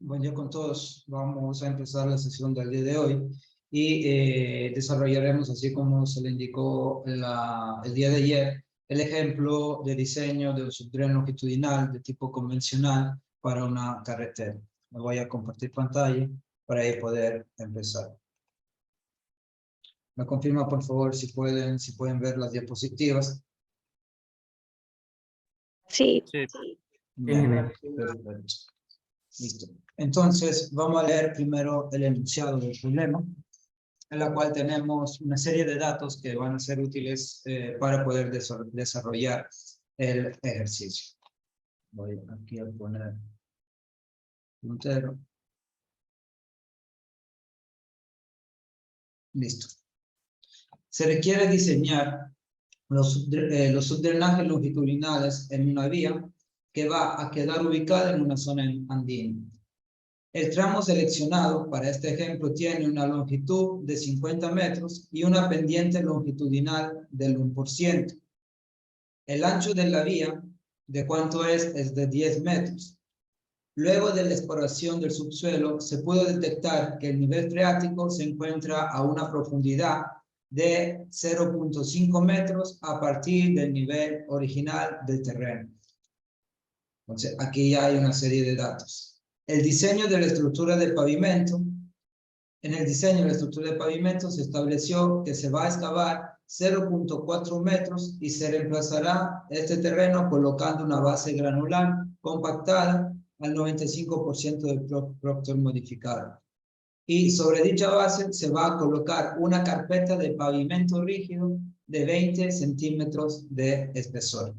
Buen día con todos. Vamos a empezar la sesión del día de hoy y desarrollaremos, así como se le indicó el día de ayer, el ejemplo de diseño de un subtren longitudinal de tipo convencional para una carretera. Me voy a compartir pantalla para ahí poder empezar. Me confirma, por favor, si pueden ver las diapositivas. Sí. Bien, perfecto. Listo. Entonces, vamos a leer primero el enunciado del problema, en la cual tenemos una serie de datos que van a ser útiles para poder desarrollar el ejercicio. Voy aquí a poner puntero. Listo. Se requiere diseñar los subdrenajes longitudinales en una vía que va a quedar ubicada en una zona andina. El tramo seleccionado para este ejemplo tiene una longitud de 50 metros y una pendiente longitudinal del 1%. El ancho de la vía, ¿de cuánto es? Es de 10 metros. Luego de la exploración del subsuelo, se pudo detectar que el nivel freático se encuentra a una profundidad de 0.5 metros a partir del nivel original del terreno. Entonces, aquí ya hay una serie de datos. El diseño de la estructura de pavimento. En el diseño de la estructura de pavimento se estableció que se va a excavar 0.4 metros y se reemplazará este terreno colocando una base granular compactada al 95% del proctor modificado. Y sobre dicha base se va a colocar una carpeta de pavimento rígido de 20 centímetros de espesor.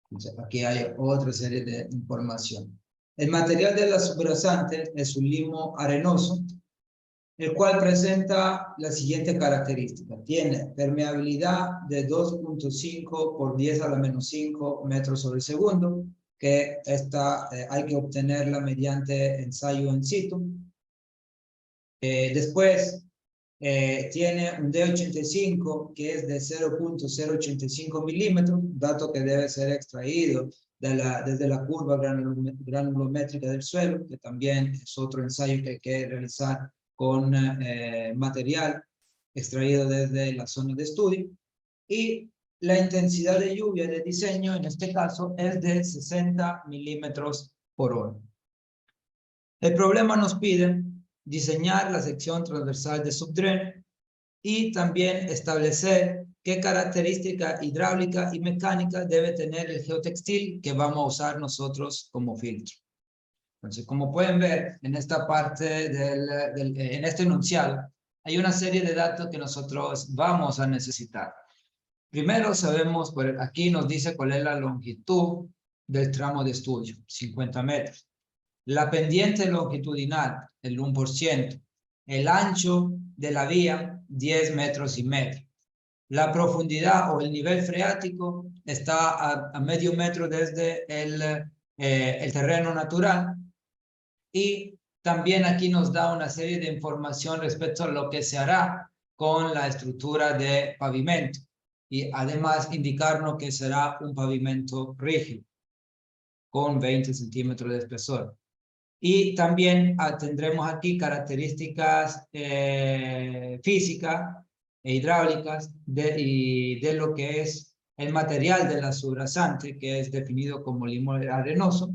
Entonces, aquí hay otra serie de información. El material de la subrasante es un limo arenoso, el cual presenta la siguiente característica. Tiene permeabilidad de 2.5 por 10 a la menos 5 metros sobre segundo, que hay que obtenerla mediante ensayo in situ. Después, tiene un D85 que es de 0.085 milímetros, dato que debe ser extraído desde la curva granulométrica del suelo, que también es otro ensayo que hay que realizar con material extraído desde la zona de estudio. Y la intensidad de lluvia de diseño, en este caso, es de 60 milímetros por hora. El problema nos pide diseñar la sección transversal de subdren y también establecer qué característica hidráulica y mecánica debe tener el geotextil que vamos a usar nosotros como filtro. Entonces, como pueden ver en esta parte en este enunciado, hay una serie de datos que nosotros vamos a necesitar. Primero sabemos, aquí nos dice cuál es la longitud del tramo de estudio, 50 metros. La pendiente longitudinal, el 1%. El ancho de la vía, 10 metros y medio. La profundidad o el nivel freático está a medio metro desde el terreno natural. Y también aquí nos da una serie de información respecto a lo que se hará con la estructura de pavimento. Y además indicarnos que será un pavimento rígido, con 20 centímetros de espesor. Y también tendremos aquí características físicas e hidráulicas de lo que es el material de la subrasante, que es definido como limo arenoso,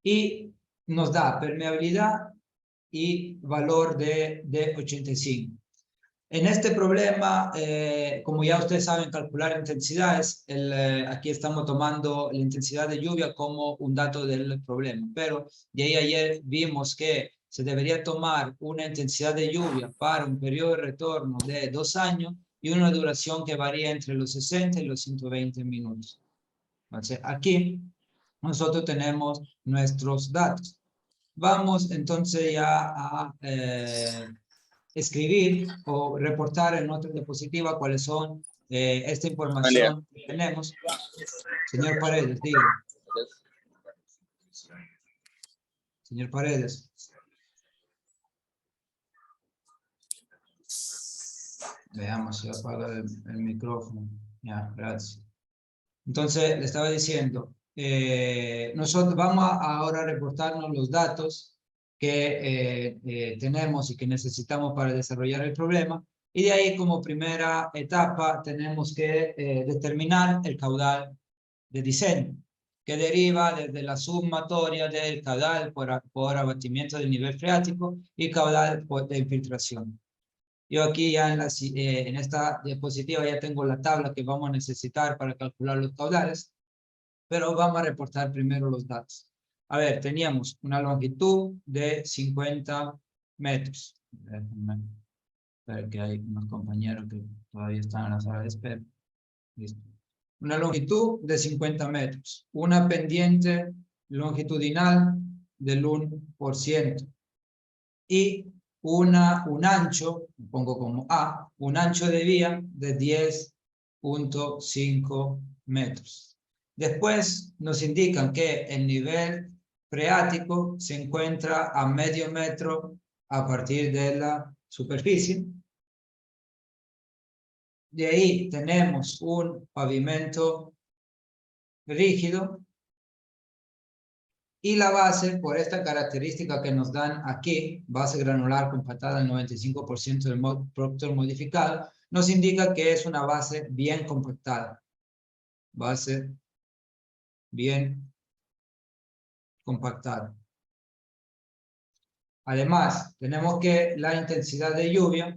y nos da permeabilidad y valor de 85. En este problema, como ya ustedes saben calcular intensidades, aquí estamos tomando la intensidad de lluvia como un dato del problema, pero de ahí ayer vimos que se debería tomar una intensidad de lluvia para un periodo de retorno de 2 años y una duración que varía entre los 60 y los 120 minutos. Entonces, aquí nosotros tenemos nuestros datos. Vamos entonces ya a escribir o reportar en nota diapositiva cuáles son esta información que tenemos. Señor Paredes, diga. Señor Paredes. Veamos si apaga el micrófono. Ya, gracias. Entonces, le estaba diciendo, nosotros vamos ahora a reportarnos los datos que tenemos y que necesitamos para desarrollar el problema. Y de ahí, como primera etapa, tenemos que determinar el caudal de diseño, que deriva desde la sumatoria del caudal por abatimiento del nivel freático y caudal de infiltración. Yo aquí ya en esta diapositiva ya tengo la tabla que vamos a necesitar para calcular los caudales, pero vamos a reportar primero los datos. A ver, teníamos una longitud de 50 metros. Espero que hay unos compañeros que todavía están en la sala de espera. Listo. Una longitud de 50 metros. Una pendiente longitudinal del 1%. Y un ancho, pongo como A, un ancho de vía de 10.5 metros. Después nos indican que el nivel freático se encuentra a medio metro a partir de la superficie. De ahí tenemos un pavimento rígido y la base, por esta característica que nos dan aquí, base granular compactada al 95% del productor modificado, nos indica que es una base bien compactada. Base bien compactada. Además, tenemos que la intensidad de lluvia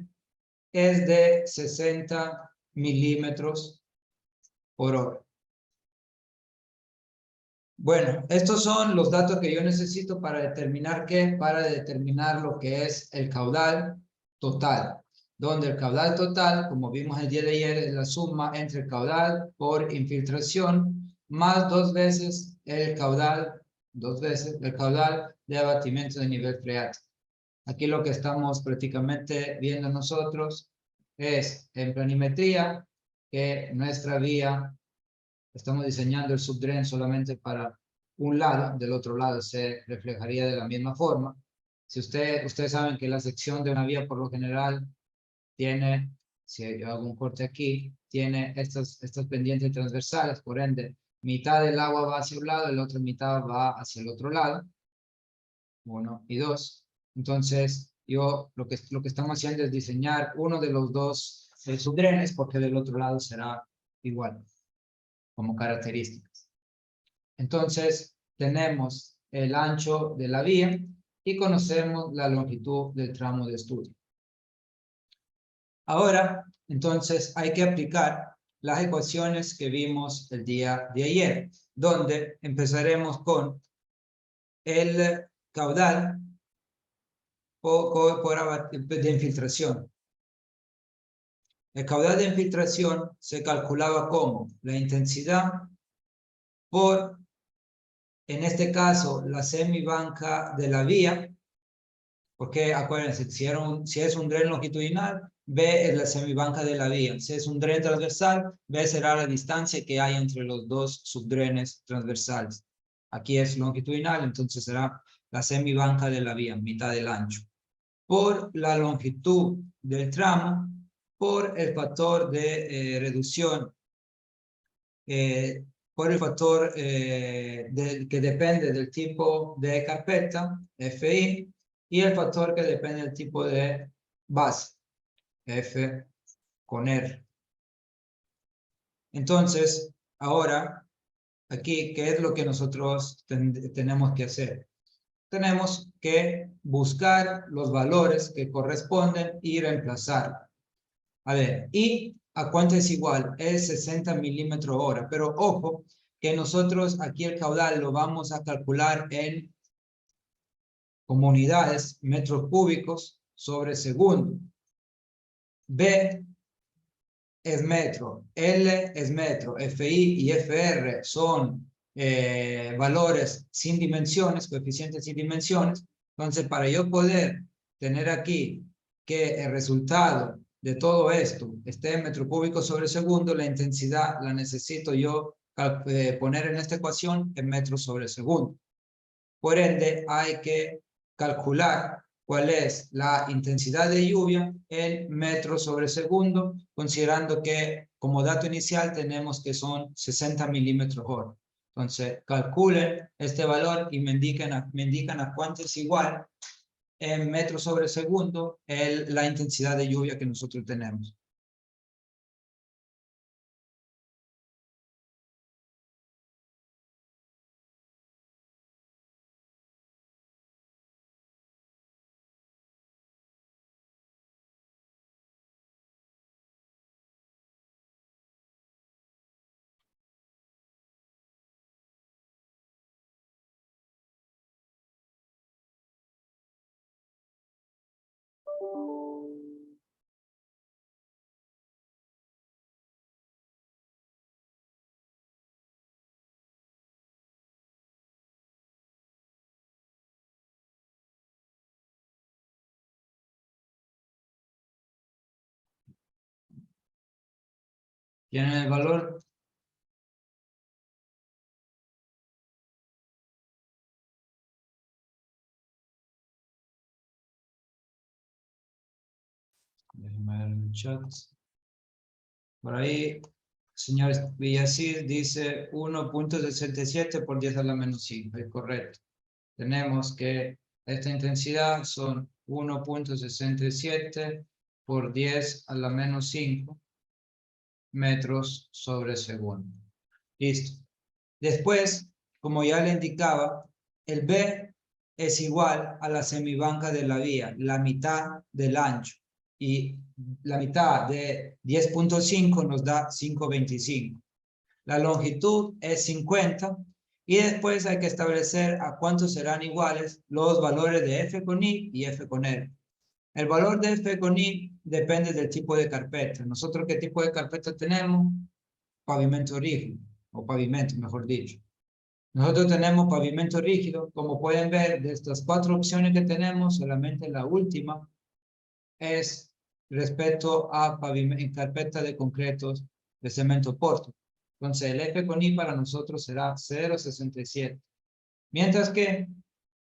es de 60 milímetros por hora. Bueno, estos son los datos que yo necesito para determinar ¿qué? Para determinar lo que es el caudal total. Donde el caudal total, como vimos el día de ayer, es la suma entre el caudal por infiltración más dos veces el caudal de abatimiento de nivel freático. Aquí lo que estamos prácticamente viendo nosotros es en planimetría que nuestra vía, estamos diseñando el subdren solamente para un lado, del otro lado se reflejaría de la misma forma. Si ustedes saben que la sección de una vía por lo general tiene, si yo hago un corte aquí, tiene estas pendientes transversales, por ende, mitad del agua va hacia un lado y la otra mitad va hacia el otro lado. 1 y 2. Entonces, lo que estamos haciendo es diseñar uno de los dos subdrenes porque del otro lado será igual como características. Entonces, tenemos el ancho de la vía y conocemos la longitud del tramo de estudio. Ahora, entonces, hay que aplicar las ecuaciones que vimos el día de ayer, donde empezaremos con el caudal de infiltración. El caudal de infiltración se calculaba como la intensidad por, en este caso, la semibanca de la vía, porque acuérdense, si es un dren longitudinal, B es la semibanca de la vía. Si es un dren transversal, B será la distancia que hay entre los dos subdrenes transversales. Aquí es longitudinal, entonces será la semibanca de la vía, mitad del ancho. Por la longitud del tramo, por el factor de reducción, por el factor que depende del tipo de carpeta, FI, y el factor que depende del tipo de base, F con R. Entonces, ahora, aquí, ¿qué es lo que nosotros tenemos que hacer? Tenemos que buscar los valores que corresponden y reemplazar. A ver, ¿y a cuánto es igual? Es 60 milímetros hora, pero ojo, que nosotros aquí el caudal lo vamos a calcular en como unidades, metros cúbicos sobre segundo. B es metro, L es metro, FI y FR son valores sin dimensiones, coeficientes sin dimensiones. Entonces, para yo poder tener aquí que el resultado de todo esto esté en metro cúbico sobre segundo, la intensidad la necesito yo poner en esta ecuación en metros sobre segundo. Por ende, hay que calcular cuál es la intensidad de lluvia en metros sobre segundo, considerando que como dato inicial tenemos que son 60 milímetros hora. Entonces, calculen este valor y me indican a cuánto es igual en metros sobre segundo la intensidad de lluvia que nosotros tenemos. ¿Tienen el valor? Déjenme ver en el chat. Por ahí, señor Villasir dice 1.67 por 10 a la menos 5. Es correcto. Tenemos que esta intensidad son 1.67 por 10 a la menos 5 metros sobre segundo. Listo. Después, como ya le indicaba, el B es igual a la semibanca de la vía, la mitad del ancho. Y la mitad de 10.5 nos da 5.25. La longitud es 50 y después hay que establecer a cuántos serán iguales los valores de F con I y F con R. El valor de F con I depende del tipo de carpeta. ¿Nosotros qué tipo de carpeta tenemos? Pavimento rígido, o pavimento, mejor dicho. Nosotros tenemos pavimento rígido. Como pueden ver, de estas 4 opciones que tenemos, solamente la última es respecto a en carpeta de concretos de cemento porto. Entonces, el F con I para nosotros será 0.67. Mientras que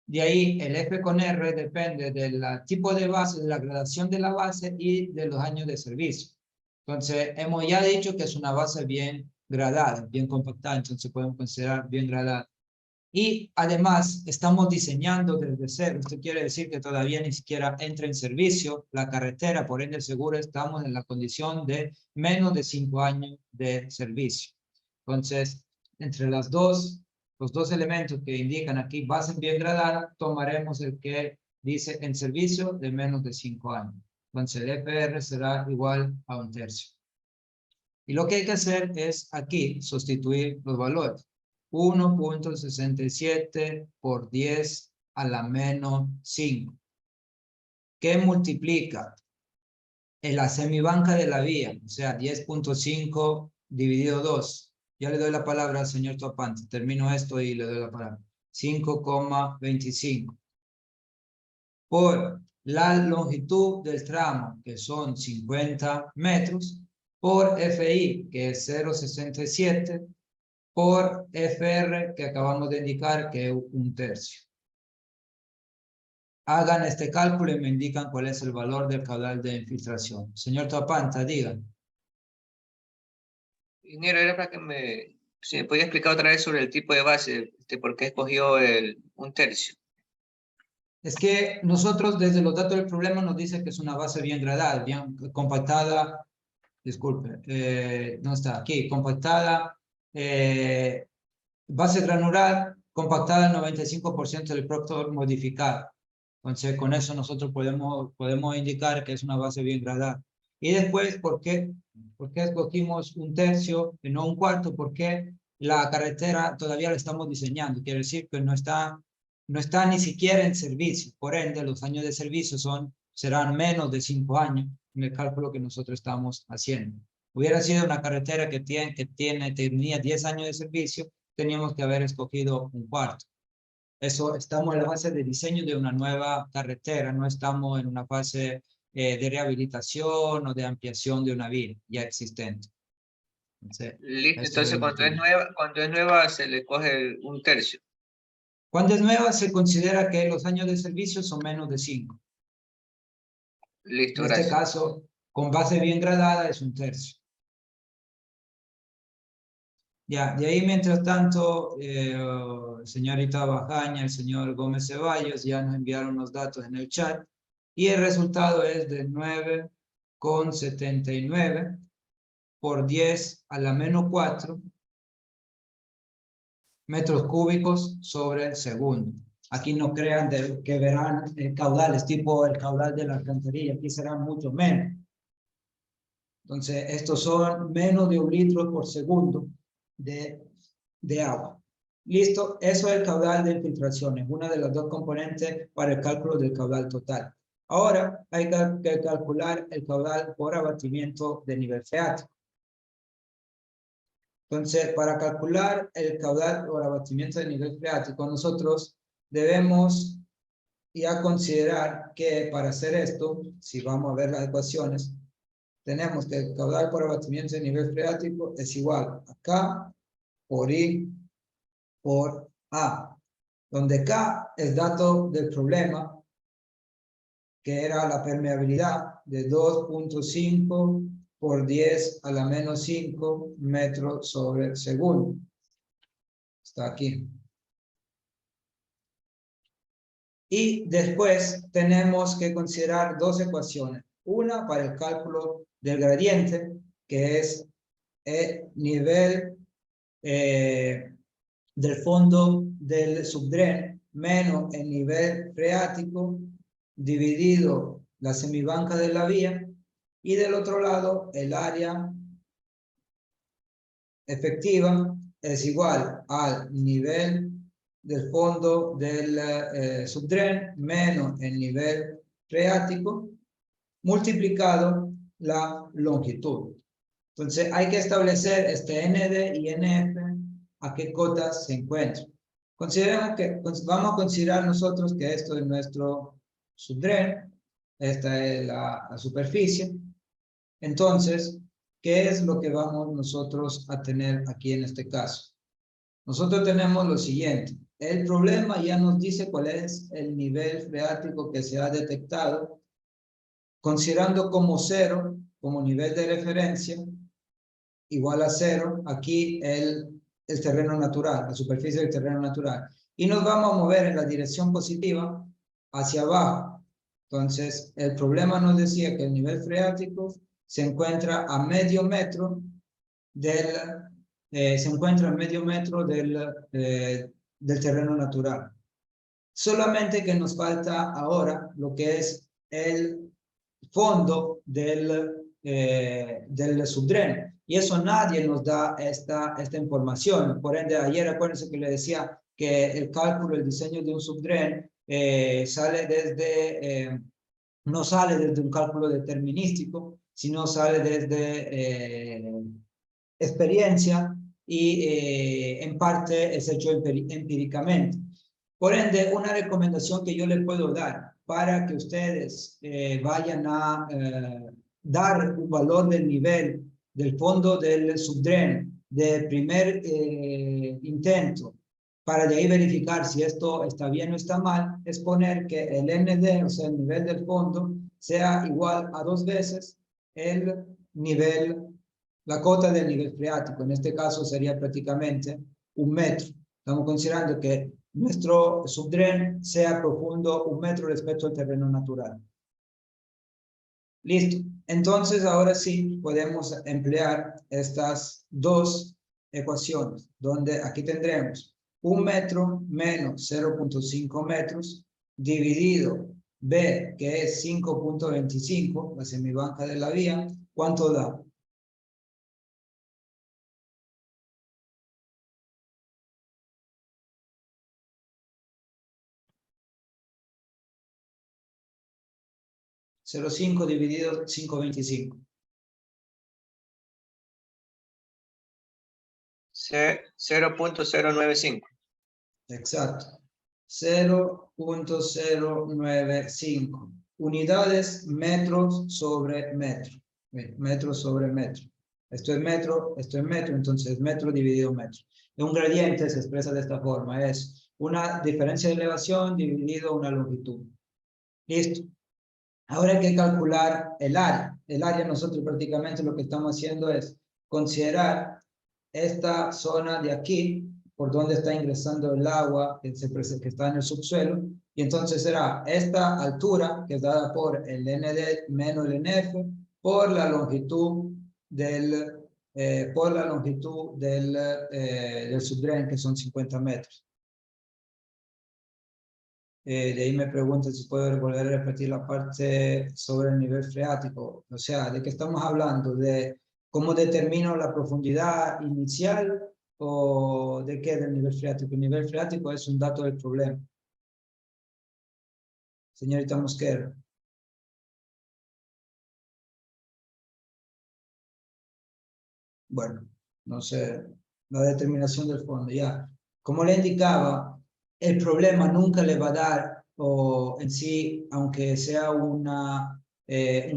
de ahí el F con R depende del tipo de base, de la gradación de la base y de los años de servicio. Entonces, hemos ya dicho que es una base bien gradada, bien compactada, entonces podemos considerar bien gradada. Y además, estamos diseñando desde cero. Esto quiere decir que todavía ni siquiera entra en servicio la carretera, por ende, seguro estamos en la condición de menos de 5 años de servicio. Entonces, entre los dos elementos que indican aquí, base bien gradada, tomaremos el que dice en servicio de menos de 5 años. Entonces, el FR será igual a 1/3. Y lo que hay que hacer es aquí sustituir los valores. 1.67 por 10 a la menos 5. ¿Qué multiplica? En la semibanca de la vía, o sea, 10.5 dividido 2. Ya le doy la palabra al señor Topante. Termino esto y le doy la palabra. 5,25. Por la longitud del tramo, que son 50 metros, por FI, que es 0.67, por FR, que acabamos de indicar, que es 1/3. Hagan este cálculo y me indican cuál es el valor del caudal de infiltración. Señor Topanta, digan. Ingeniero, era para que si me podía explicar otra vez sobre el tipo de base, por qué escogió el 1/3. Es que nosotros desde los datos del problema nos dice que es una base bien gradada, bien compactada. Disculpe, no está aquí, compactada, base granular, compactada al 95% del proctor modificado. Entonces, con eso nosotros podemos indicar que es una base bien gradada. Y después, ¿por qué escogimos 1/3 y no 1/4? Porque la carretera todavía la estamos diseñando. Quiere decir que no está ni siquiera en servicio. Por ende, los años de servicio serán menos de 5 años en el cálculo que nosotros estamos haciendo. Hubiera sido una carretera que tenía 10 años de servicio, teníamos que haber escogido 1/4. Eso, estamos en la fase de diseño de una nueva carretera, no estamos en una fase de rehabilitación o de ampliación de una vía ya existente. Listo, entonces cuando es nueva se le coge 1/3. Cuando es nueva se considera que los años de servicio son menos de 5. Listo, en gracias. este caso, con base bien gradada es 1/3. Ya, de ahí mientras tanto, señorita Bajaña, el señor Gómez Ceballos ya nos enviaron los datos en el chat y el resultado es de 9,79 por 10 a la menos 4 metros cúbicos sobre segundo. Aquí no crean que verán caudales tipo el caudal de la alcantarilla, aquí serán mucho menos. Entonces, estos son menos de 1 litro por segundo de agua. Listo, eso es el caudal de infiltración, es una de las dos componentes para el cálculo del caudal total. Ahora hay que calcular el caudal por abatimiento de nivel freático. Entonces, para calcular el caudal por abatimiento de nivel freático, nosotros debemos ya considerar que para hacer esto, si vamos a ver las ecuaciones, tenemos que el caudal por abatimiento de nivel freático es igual a K por I por A, donde K es dato del problema, que era la permeabilidad de 2,5 por 10 a la menos 5 metros sobre segundo. Está aquí. Y después tenemos que considerar dos ecuaciones. Una para el cálculo del gradiente, que es el nivel del fondo del subdren menos el nivel freático dividido la semibanca de la vía, y del otro lado el área efectiva es igual al nivel del fondo del subdren menos el nivel freático multiplicado la longitud. Entonces hay que establecer este ND y NF a qué cotas se encuentran. Consideremos que vamos a considerar nosotros que esto es nuestro subdren, esta es la superficie. Entonces, ¿qué es lo que vamos nosotros a tener aquí en este caso? Nosotros tenemos lo siguiente. El problema ya nos dice cuál es el nivel freático que se ha detectado, considerando como 0, como nivel de referencia, igual a 0, aquí el terreno natural, la superficie del terreno natural. Y nos vamos a mover en la dirección positiva hacia abajo. Entonces, el problema nos decía que el nivel freático se encuentra a medio metro del terreno natural. Solamente que nos falta ahora lo que es el fondo del subdren. Y eso nadie nos da esta información. Por ende, ayer acuérdense que le decía que el cálculo, el diseño de un subdren sale desde, no sale desde un cálculo determinístico, sino sale desde experiencia y en parte es hecho empíricamente. Por ende, una recomendación que yo le puedo dar para que ustedes vayan a dar un valor del nivel del fondo del subdren de primer intento, para de ahí verificar si esto está bien o está mal, es poner que el ND, o sea, el nivel del fondo, sea igual a 2 veces el nivel, la cota del nivel freático. En este caso sería prácticamente 1 metro. Estamos considerando que nuestro subdren sea profundo 1 metro respecto al terreno natural. Listo. Entonces, ahora sí podemos emplear estas dos ecuaciones, donde aquí tendremos 1 metro menos 0,5 metros dividido B, que es 5,25, la semibanca de la vía. ¿Cuánto da? (0,5 dividido 5,25). 0,095. Exacto. 0,095. Unidades metros sobre metro. Metros sobre metro. Esto es metro, entonces metro dividido metro. Un gradiente se expresa de esta forma. Es una diferencia de elevación dividido una longitud. Listo. Ahora hay que calcular el área. El área nosotros prácticamente lo que estamos haciendo es considerar esta zona de aquí, por donde está ingresando el agua que está en el subsuelo, y entonces será esta altura, que es dada por el ND menos el NF, por la longitud del subdren, que son 50 metros. De ahí me preguntan si puedo volver a repetir la parte sobre el nivel freático. O sea, ¿de qué estamos hablando? ¿De cómo determino la profundidad inicial o de qué del nivel freático? El nivel freático es un dato del problema. Señorita Mosquera. Bueno, no sé, la determinación del fondo, ya. Como le indicaba, el problema nunca le va a dar, o en sí, aunque sea un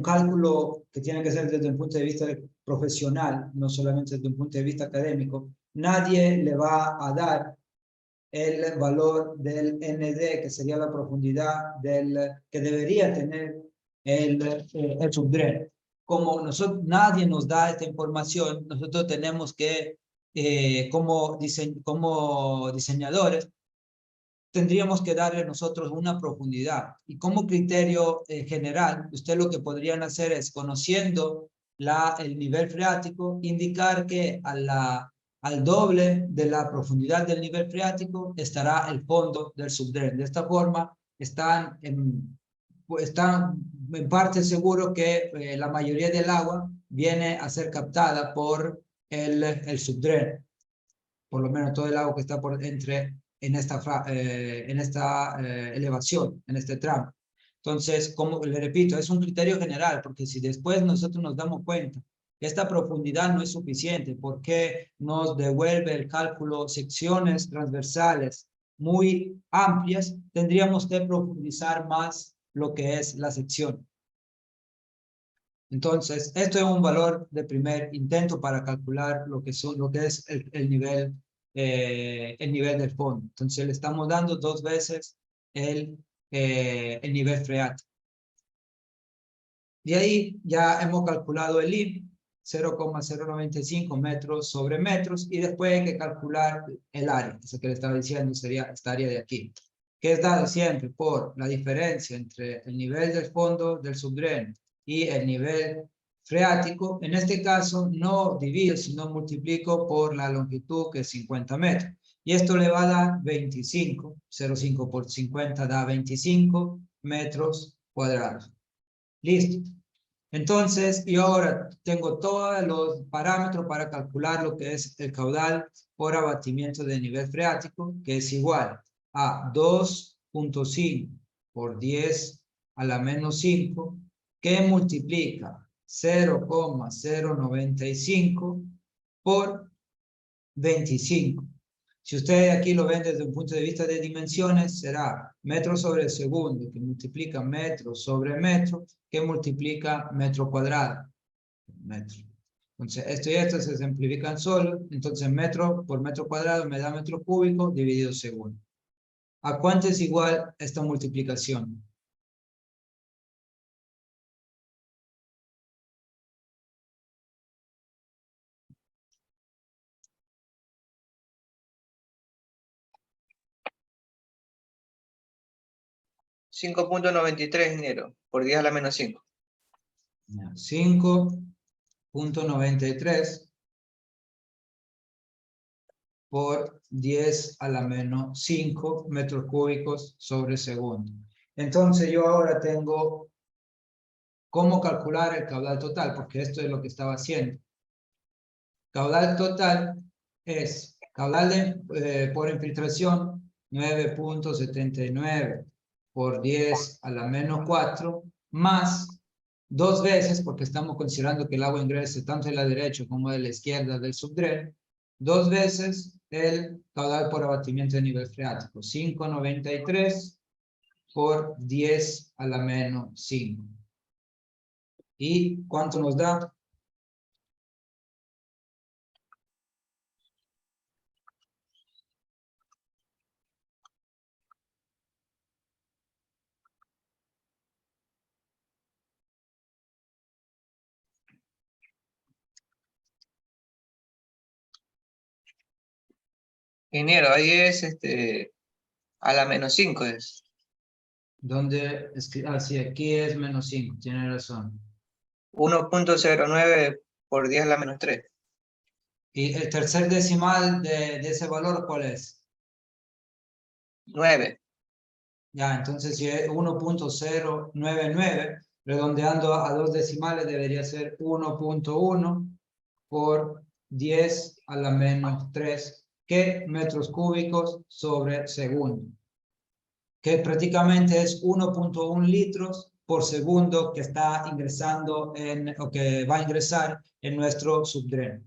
cálculo que tiene que ser desde un punto de vista profesional, no solamente desde un punto de vista académico, nadie le va a dar el valor del ND, que sería la profundidad que debería tener el subdren. Como nadie nos da esta información, nosotros tenemos que, como diseñadores, tendríamos que darle nosotros una profundidad. Y como criterio general, usted lo que podrían hacer es, conociendo el nivel freático, indicar que al doble de la profundidad del nivel freático estará el fondo del subdren. De esta forma, están en parte seguros que la mayoría del agua viene a ser captada por el subdren. Por lo menos todo el agua que está en esta elevación, en este tramo. Entonces, como le repito, es un criterio general, porque si después nosotros nos damos cuenta que esta profundidad no es suficiente, porque nos devuelve el cálculo secciones transversales muy amplias, tendríamos que profundizar más lo que es la sección. Entonces, esto es un valor de primer intento para calcular lo que es el nivel del fondo. Entonces, le estamos dando 2 veces el nivel freático. De ahí ya hemos calculado el IM, 0,095 metros sobre metros, y después hay que calcular el área, eso que le estaba diciendo sería esta área de aquí, que es dado siempre por la diferencia entre el nivel del fondo del subdren y el nivel freático. En este caso no divido, sino multiplico por la longitud, que es 50 metros. Y esto le va a dar 25, 0,5 por 50 da 25 metros cuadrados. Listo. Entonces, yo ahora tengo todos los parámetros para calcular lo que es el caudal por abatimiento de nivel freático, que es igual a 2.5 por 10 a la menos 5, que multiplica 0,095 por 25. Si ustedes aquí lo ven desde un punto de vista de dimensiones, será metro sobre segundo, que multiplica metro sobre metro, que multiplica metro cuadrado. Metro. Entonces, esto y esto se simplifican solo. Entonces, metro por metro cuadrado me da metro cúbico dividido segundo. ¿A cuánto es igual esta multiplicación? 5.93 dinero por 10 a la menos 5. 5.93 por 10 a la menos 5 metros cúbicos sobre segundo. Entonces yo ahora tengo cómo calcular el caudal total, porque esto es lo que estaba haciendo. Caudal total es caudal por infiltración 9.79 por 10 a la menos 4 más 2 veces, porque estamos considerando que el agua ingrese tanto de la derecha como de la izquierda del subdren, 2 veces el caudal por abatimiento de nivel freático, 5.93 por 10 a la menos 5. ¿Y cuánto nos da? Ingeniero, ahí es a la menos 5 es. Donde, sí, aquí es menos 5, tiene razón. 1.09 por 10 a la menos 3. ¿Y el tercer decimal de ese valor cuál es? 9. Ya, entonces si es 1.099, redondeando a dos decimales debería ser 1.1 por 10 a la menos 3, que metros cúbicos sobre segundo, que prácticamente es 1.1 litros por segundo que está ingresando o que va a ingresar en nuestro subdreno.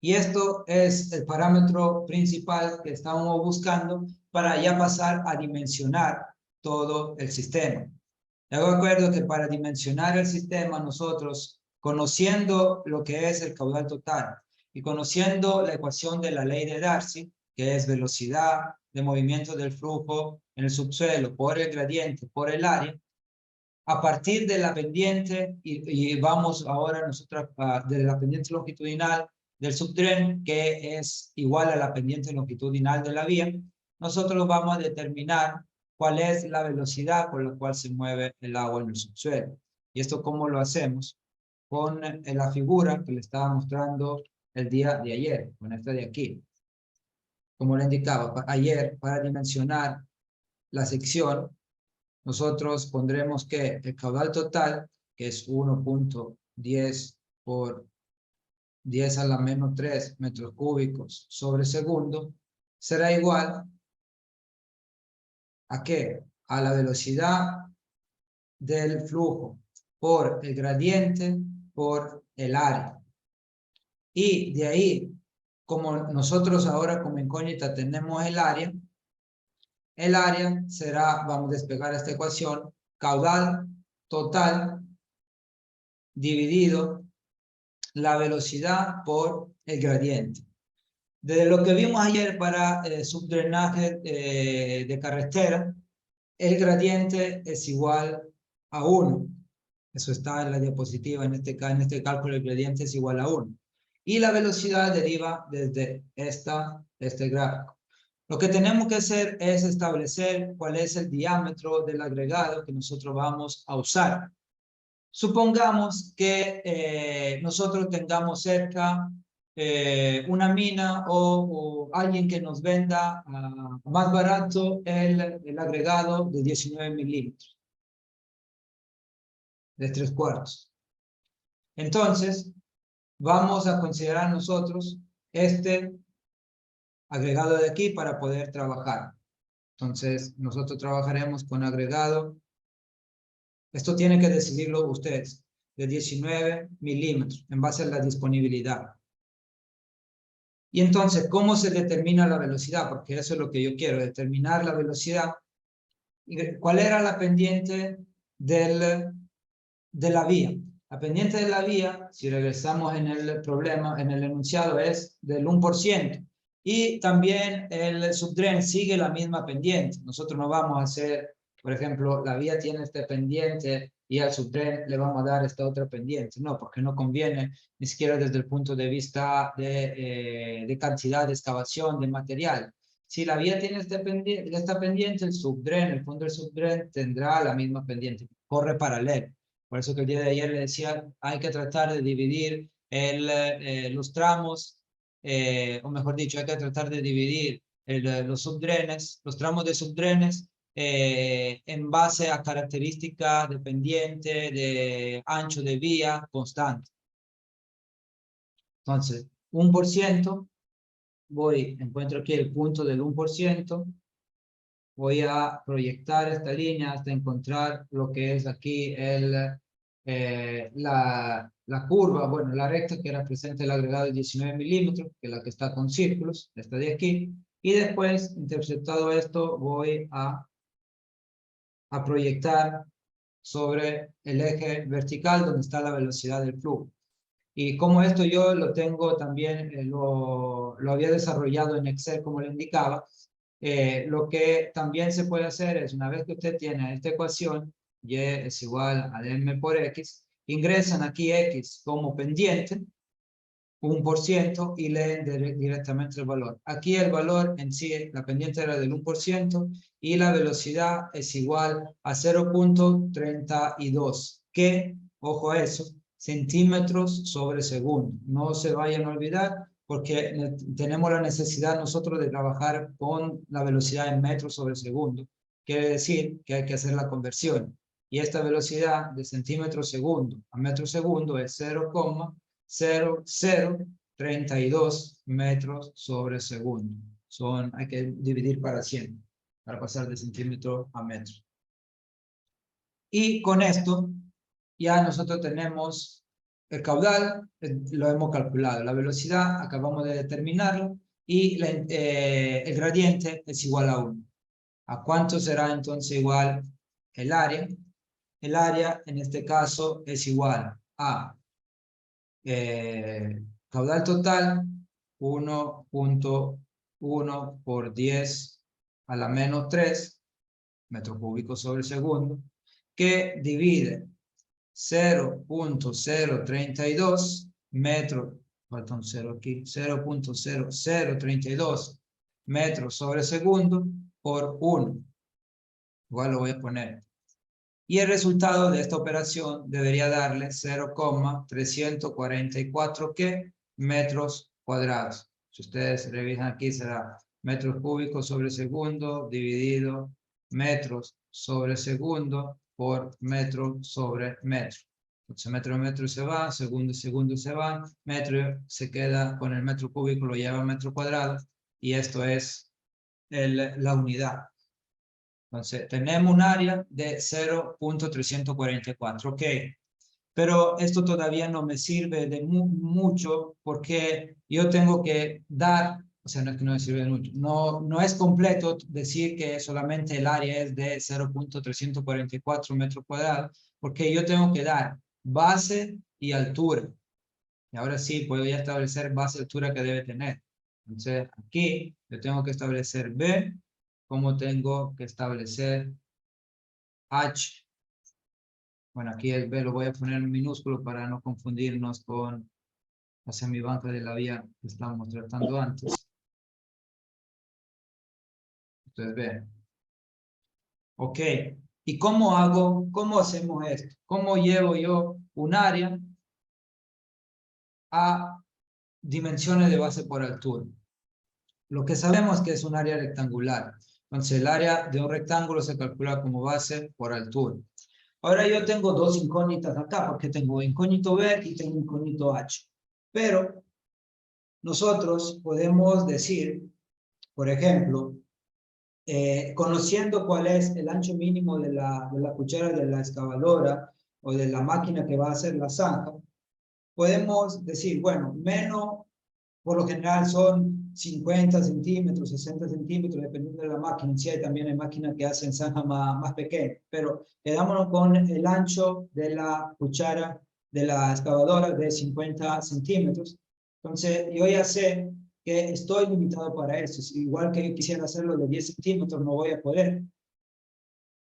Y esto es el parámetro principal que estamos buscando para ya pasar a dimensionar todo el sistema. Hago acuerdo que para dimensionar el sistema nosotros, conociendo lo que es el caudal total y conociendo la ecuación de la ley de Darcy, que es velocidad de movimiento del flujo en el subsuelo por el gradiente por el área, a partir de la pendiente, y vamos ahora nosotros de la pendiente longitudinal del subdren, que es igual a la pendiente longitudinal de la vía, nosotros vamos a determinar cuál es la velocidad con la cual se mueve el agua en el subsuelo. ¿Y esto cómo lo hacemos? Con la figura que le estaba mostrando el día de ayer, con esta de aquí. Como le indicaba, ayer, para dimensionar la sección, nosotros pondremos que el caudal total, que es 1.10 por 10 a la menos 3 metros cúbicos sobre segundo, será igual ¿a qué? A la velocidad del flujo por el gradiente por el área. Y de ahí, como nosotros ahora como incógnita tenemos el área será, vamos a despegar esta ecuación, caudal total dividido la velocidad por el gradiente. Desde lo que vimos ayer para subdrenaje de carretera, el gradiente es igual a 1. Eso está en la diapositiva, en este cálculo el gradiente es igual a 1. Y la velocidad deriva desde este gráfico. Lo que tenemos que hacer es establecer cuál es el diámetro del agregado que nosotros vamos a usar. Supongamos que nosotros tengamos cerca una mina o alguien que nos venda más barato el agregado de 19 milímetros, de 3/4. Entonces, vamos a considerar nosotros este agregado de aquí para poder trabajar. Entonces, nosotros trabajaremos con agregado. Esto tienen que decidirlo ustedes, de 19 milímetros, en base a la disponibilidad. Y entonces, ¿cómo se determina la velocidad? Porque eso es lo que yo quiero, determinar la velocidad. ¿Cuál era la pendiente de la vía? La pendiente de la vía, si regresamos en el problema, en el enunciado, es del 1%. Y también el subdren sigue la misma pendiente. Nosotros no vamos a hacer, por ejemplo, la vía tiene este pendiente y al subdren le vamos a dar esta otra pendiente. No, porque no conviene, ni siquiera desde el punto de vista de cantidad de excavación, de material. Si la vía tiene esta pendiente, el subdren, el fondo del subdren tendrá la misma pendiente, corre paralelo. Por eso que el día de ayer le decía, hay que tratar de dividir los tramos, o mejor dicho, hay que tratar de dividir los subdrenes, los tramos de subdrenes, en base a características de pendiente, de ancho de vía constante. Entonces, 1%, encuentro aquí el punto del 1%, voy a proyectar esta línea hasta encontrar lo que es aquí la curva, bueno, la recta que representa el agregado de 19 milímetros, que es la que está con círculos, esta de aquí, y después, interceptado esto, voy a proyectar sobre el eje vertical donde está la velocidad del flujo. Y como esto yo lo tengo también, lo había desarrollado en Excel como le indicaba, lo que también se puede hacer es, una vez que usted tiene esta ecuación, y es igual a m por x, ingresan aquí x como pendiente, 1% y leen directamente el valor. Aquí el valor en sí, la pendiente era del 1% y la velocidad es igual a 0.32, que, ojo a eso, centímetros sobre segundo. No se vayan a olvidar porque tenemos la necesidad nosotros de trabajar con la velocidad en metros sobre segundo. Quiere decir que hay que hacer la conversión. Y esta velocidad de centímetros segundo a metro segundo es 0,0032 metros sobre segundo. Hay que dividir para 100 para pasar de centímetro a metro. Y con esto ya nosotros tenemos el caudal, lo hemos calculado. La velocidad acabamos de determinarlo y el gradiente es igual a 1. ¿A cuánto será entonces igual el área? El área en este caso es igual a caudal total 1.1 por 10 a la menos 3 metros cúbicos sobre segundo, que divide 0.032 metros, falta un 0 aquí, 0.0032 metros sobre segundo por 1. Igual lo voy a poner. Y el resultado de esta operación debería darle 0,344 metros cuadrados. Si ustedes revisan aquí será metros cúbicos sobre segundo dividido metros sobre segundo por metro sobre metro. Entonces metro se va, segundo se va, metro se queda con el metro cúbico, lo lleva a metro cuadrado y esto es la unidad. Entonces, tenemos un área de 0.344, ok. Pero esto todavía no me sirve de mucho porque yo tengo que dar, o sea, no es que no me sirve de mucho, no es completo decir que solamente el área es de 0.344 metros cuadrados, porque yo tengo que dar base y altura. Y ahora sí, puedo ya establecer base y altura que debe tener. Entonces, aquí yo tengo que establecer B, como tengo que establecer H. Bueno, aquí el B lo voy a poner en minúsculo para no confundirnos con la semibanca de la vía que estábamos tratando antes. Entonces, B. Ok. ¿Y cómo hacemos esto? ¿Cómo llevo yo un área a dimensiones de base por altura? Lo que sabemos que es un área rectangular. Entonces, el área de un rectángulo se calcula como base por altura. Ahora yo tengo dos incógnitas acá, porque tengo incógnito B y tengo incógnito H. Pero nosotros podemos decir, por ejemplo, conociendo cuál es el ancho mínimo de la cuchara de la excavadora o de la máquina que va a hacer la zanja, podemos decir, bueno, menos, por lo general son 50 centímetros, 60 centímetros, dependiendo de la máquina. Sí, hay también máquinas que hacen zanjas más pequeñas, pero quedámonos con el ancho de la cuchara de la excavadora de 50 centímetros. Entonces, yo ya sé que estoy limitado para eso. Igual que quisiera hacerlo de 10 centímetros, no voy a poder.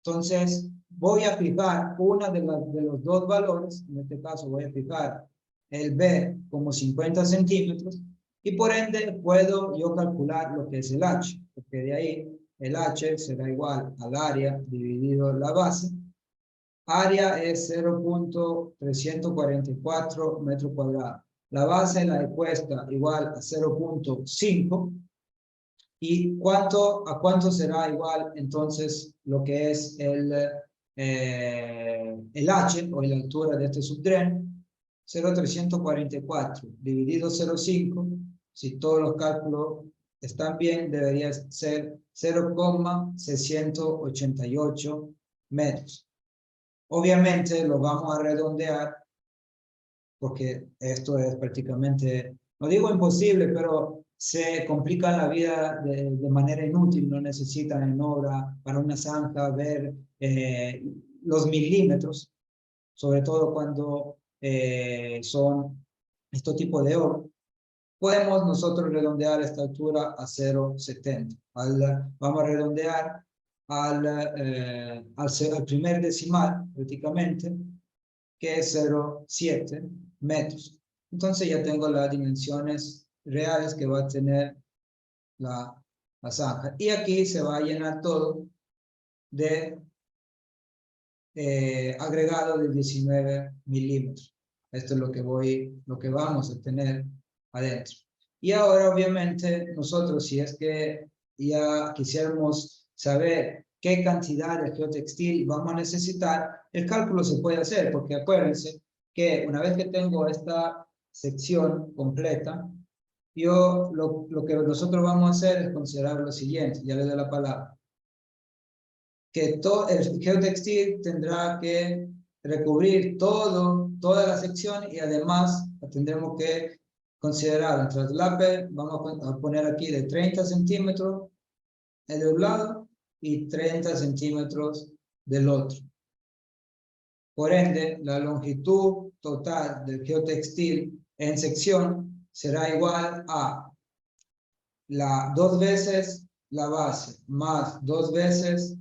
Entonces, voy a fijar una de los dos valores. En este caso, voy a fijar el B como 50 centímetros. Y por ende, puedo yo calcular lo que es el H. Porque de ahí, el H será igual al área dividido la base. Área es 0.344 metros cuadrados. La base la he puesto igual a 0.5. ¿Y a cuánto será igual entonces lo que es el H o la altura de este subdren? 0.344 dividido 0.5, si todos los cálculos están bien, debería ser 0,688 metros. Obviamente lo vamos a redondear porque esto es prácticamente, no digo imposible, pero se complica la vida de manera inútil. No necesitan en obra para una zanja ver los milímetros, sobre todo cuando son estos tipos de obra. Podemos nosotros redondear esta altura a 0,70. Vamos a redondear al primer decimal, prácticamente, que es 0,7 metros. Entonces ya tengo las dimensiones reales que va a tener la zanja. Y aquí se va a llenar todo de agregado de 19 milímetros. Esto es lo que vamos a tener adentro. Y ahora, obviamente, nosotros, si es que ya quisiéramos saber qué cantidad de geotextil vamos a necesitar, el cálculo se puede hacer, porque acuérdense que una vez que tengo esta sección completa, lo que nosotros vamos a hacer es considerar lo siguiente, ya le doy la palabra, que todo el geotextil tendrá que recubrir toda la sección y además tendremos que considerar el traslape, vamos a poner aquí de 30 centímetros de un lado y 30 centímetros del otro. Por ende, la longitud total del geotextil en sección será igual a 2 veces la base más 2 veces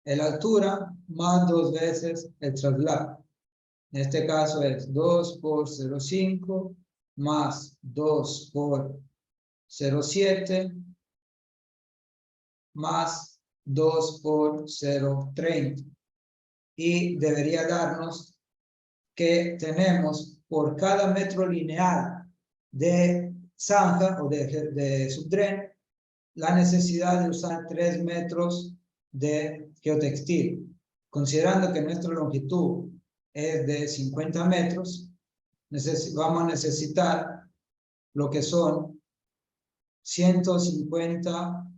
la altura más 2 veces el traslado. En este caso es 2 por 0,5 más 2 por 0,7 más 2 por 0,30. Y debería darnos que tenemos por cada metro lineal de zanja o de subdren la necesidad de usar 3 metros de geotextil. Considerando que nuestra longitud es de 50 metros, vamos a necesitar lo que son 150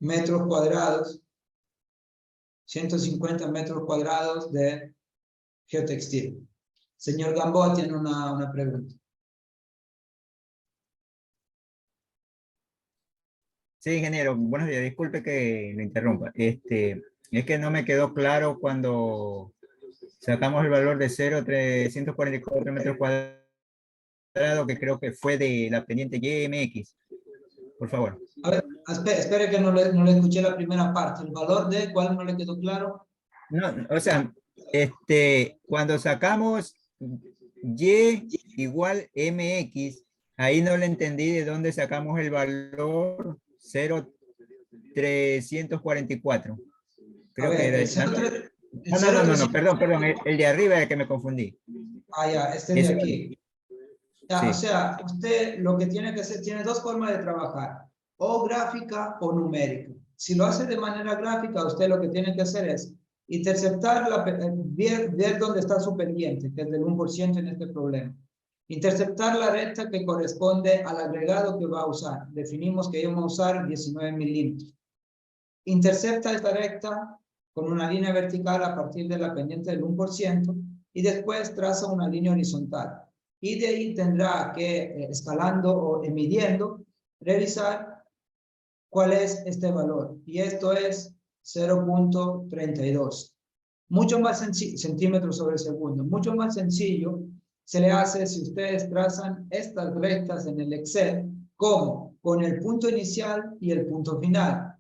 metros cuadrados, 150 metros cuadrados de geotextil. Señor Gamboa tiene una pregunta. Sí, ingeniero, buenos días. Disculpe que lo interrumpa. Es que no me quedó claro cuando sacamos el valor de 0,344 metros cuadrados, que creo que fue de la pendiente YMX. Por favor. A ver, espere que no le escuché la primera parte. ¿El valor de cuál no le quedó claro? No, o sea, cuando sacamos Y igual MX, ahí no le entendí de dónde sacamos el valor 0,344. Creo que era no, perdón, el de arriba es el que me confundí. Ah, ya, este de aquí. Ya, sí. O sea, usted lo que tiene que hacer, tiene dos formas de trabajar, o gráfica o numérica. Si lo hace de manera gráfica, usted lo que tiene que hacer es interceptar, ver dónde está su pendiente, que es del 1% en este problema. Interceptar la recta que corresponde al agregado que va a usar. Definimos que íbamos a usar 19 milímetros. Intercepta esta recta con una línea vertical a partir de la pendiente del 1% y después traza una línea horizontal. Y de ahí tendrá que, escalando o midiendo, revisar cuál es este valor. Y esto es 0,32. Mucho más sencillo, centímetros sobre segundo. Mucho más sencillo se le hace si ustedes trazan estas rectas en el Excel, como con el punto inicial y el punto final.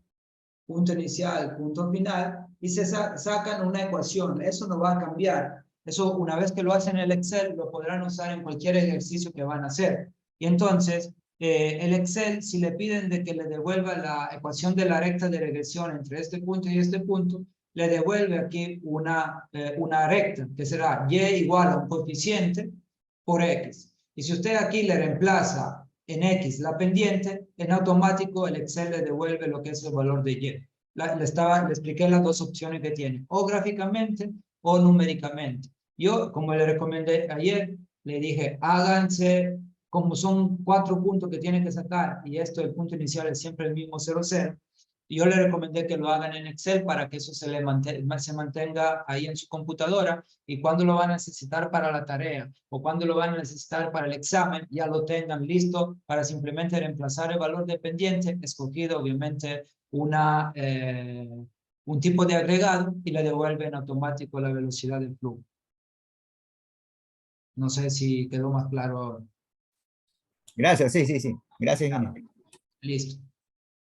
Punto inicial, punto final, y se sacan una ecuación. Eso no va a cambiar. Eso, una vez que lo hacen en el Excel, lo podrán usar en cualquier ejercicio que van a hacer. Y entonces, el Excel, si le piden de que le devuelva la ecuación de la recta de regresión entre este punto y este punto, le devuelve aquí una recta, que será y igual a un coeficiente por x. Y si usted aquí le reemplaza en x la pendiente, en automático el Excel le devuelve lo que es el valor de y. Le expliqué las dos opciones que tiene, o gráficamente o numéricamente. Yo, como le recomendé ayer, le dije, háganse, como son 4 puntos que tienen que sacar, y esto, el punto inicial es siempre el mismo 0,0, yo le recomendé que lo hagan en Excel para que eso se mantenga ahí en su computadora, y cuando lo van a necesitar para la tarea o cuando lo van a necesitar para el examen, ya lo tengan listo para simplemente reemplazar el valor de pendiente, escogido obviamente un tipo de agregado, y le devuelve en automático la velocidad del flujo. No sé si quedó más claro ahora. Gracias, sí. Gracias, ingeniero. Listo.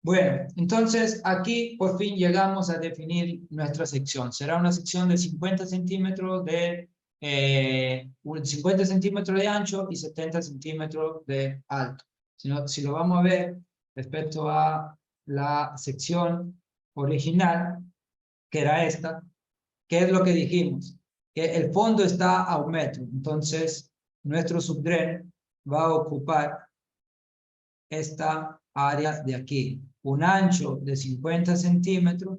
Bueno, entonces aquí por fin llegamos a definir nuestra sección. Será una sección de 50 centímetros de 50 centímetros de ancho y 70 centímetros de alto. Si lo vamos a ver respecto a la sección original, que era esta, ¿qué es lo que dijimos? Que el fondo está a 1 metro, entonces nuestro subdren va a ocupar esta área de aquí, un ancho de 50 centímetros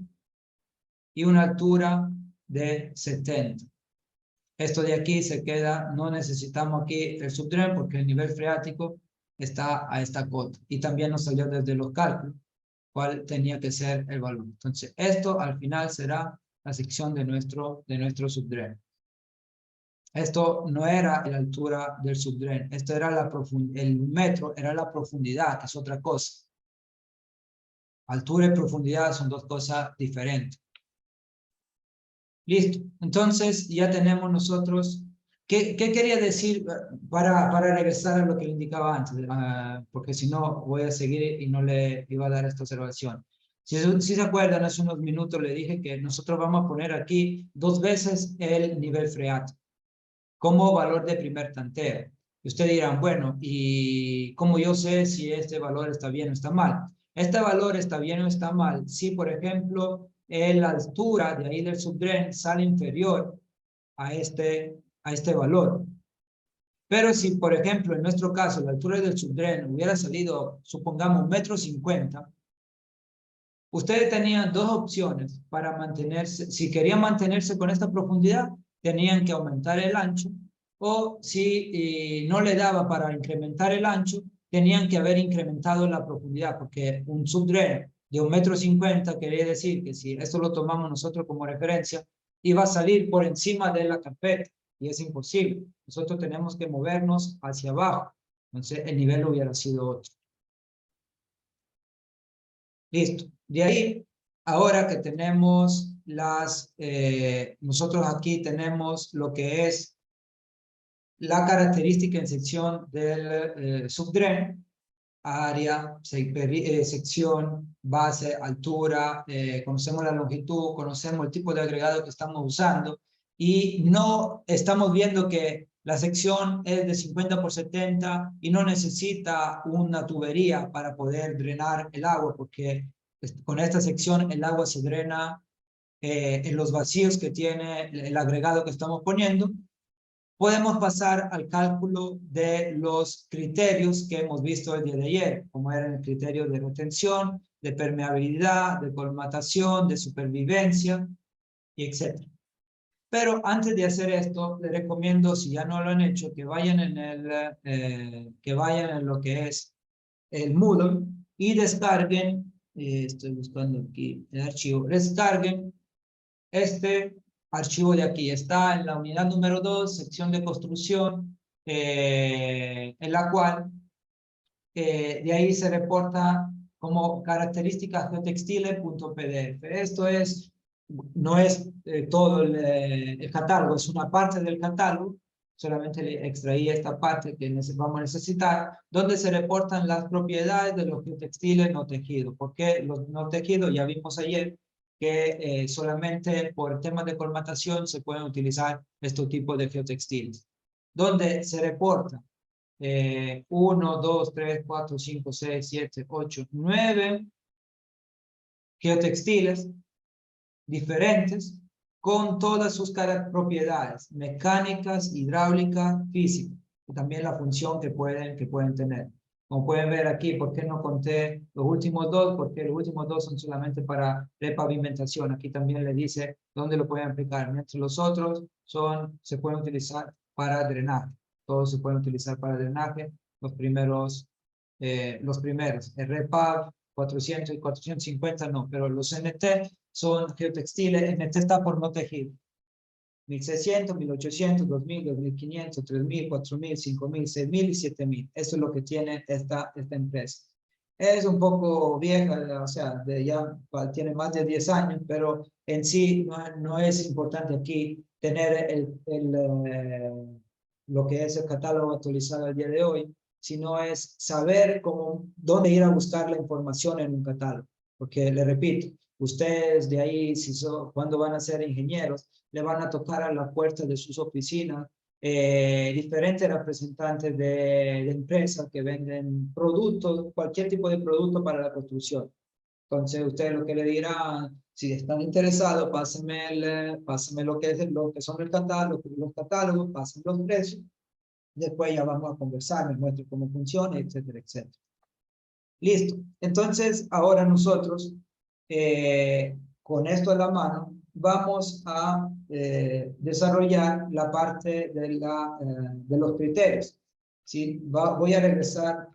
y una altura de 70. Esto de aquí se queda, no necesitamos aquí el subdren porque el nivel freático está a esta cota. Y también nos salió desde los cálculos cuál tenía que ser el valor. Entonces, esto al final será la sección de nuestro subdren. Esto no era la altura del subdren, esto era el metro, era la profundidad, que es otra cosa. Altura y profundidad son dos cosas diferentes. Listo, entonces ya tenemos nosotros, ¿qué quería decir para regresar a lo que le indicaba antes? Porque si no voy a seguir y no le iba a dar esta observación. Si se acuerdan, hace unos minutos le dije que nosotros vamos a poner aquí 2 veces el nivel freático como valor de primer tanteo. Y ustedes dirán, bueno, ¿y cómo yo sé si este valor está bien o está mal? Este valor está bien o está mal si, por ejemplo, la altura de ahí del subdren sale inferior a este valor. Pero si, por ejemplo, en nuestro caso, la altura del subdren hubiera salido, supongamos, 1,50 m, ustedes tenían 2 opciones para mantenerse. Si querían mantenerse con esta profundidad, tenían que aumentar el ancho, o si no le daba para incrementar el ancho, tenían que haber incrementado la profundidad, porque un subdren de 1,50 m, quería decir que si esto lo tomamos nosotros como referencia, iba a salir por encima de la carpeta, y es imposible. Nosotros tenemos que movernos hacia abajo, entonces el nivel hubiera sido otro. Listo. De ahí, ahora que tenemos nosotros aquí tenemos lo que es la característica en sección del subdren, área, sección, base, altura, conocemos la longitud, conocemos el tipo de agregado que estamos usando y no estamos viendo que la sección es de 50 por 70 y no necesita una tubería para poder drenar el agua porque con esta sección el agua se drena en los vacíos que tiene el agregado que estamos poniendo. Podemos pasar al cálculo de los criterios que hemos visto el día de ayer, como eran el criterio de retención, de permeabilidad, de colmatación, de supervivencia, y etc. Pero antes de hacer esto, les recomiendo, si ya no lo han hecho, que vayan en lo que es el Moodle y descarguen, estoy buscando aquí el archivo, descarguen este archivo de aquí. Está en la unidad número 2, sección de construcción, en la cual de ahí se reporta como características geotextiles.pdf. Esto no es todo el catálogo, es una parte del catálogo. Solamente le extraí esta parte que vamos a necesitar, donde se reportan las propiedades de los geotextiles no tejidos. ¿Por qué los no tejidos? Ya vimos ayer que solamente por temas de colmatación se pueden utilizar este tipo de geotextiles. Donde se reporta 1, 2, 3, 4, 5, 6, 7, 8, 9 geotextiles diferentes con todas sus propiedades mecánicas, hidráulicas, físicas y también la función que pueden tener. Como pueden ver aquí, ¿por qué no conté los últimos 2? Porque los últimos 2 son solamente para repavimentación. Aquí también le dice dónde lo pueden aplicar. Mientras los otros se pueden utilizar para drenaje. Todos se pueden utilizar para drenaje. Los primeros, el repav 400 y 450 no, pero los NT son geotextiles. NT está por no tejido. 1600, 1800, 2000, 2500, 3000, 4000, 5000, 6000 y 7000. Eso es lo que tiene esta empresa. Es un poco vieja, o sea, ya tiene más de 10 años, pero en sí no es importante aquí tener lo que es el catálogo actualizado al día de hoy, sino es saber dónde ir a buscar la información en un catálogo. Porque, le repito, Ustedes de ahí, cuando van a ser ingenieros, le van a tocar a la puerta de sus oficinas diferentes representantes de empresas que venden productos, cualquier tipo de producto para la construcción. Entonces, ustedes lo que le dirán, si están interesados, pásenme lo que son los catálogos, pasen los precios. Después ya vamos a conversar, me muestro cómo funciona, etcétera, etcétera. Listo. Entonces, ahora nosotros, con esto en la mano, vamos a desarrollar la parte de los criterios. ¿Sí? Voy a regresar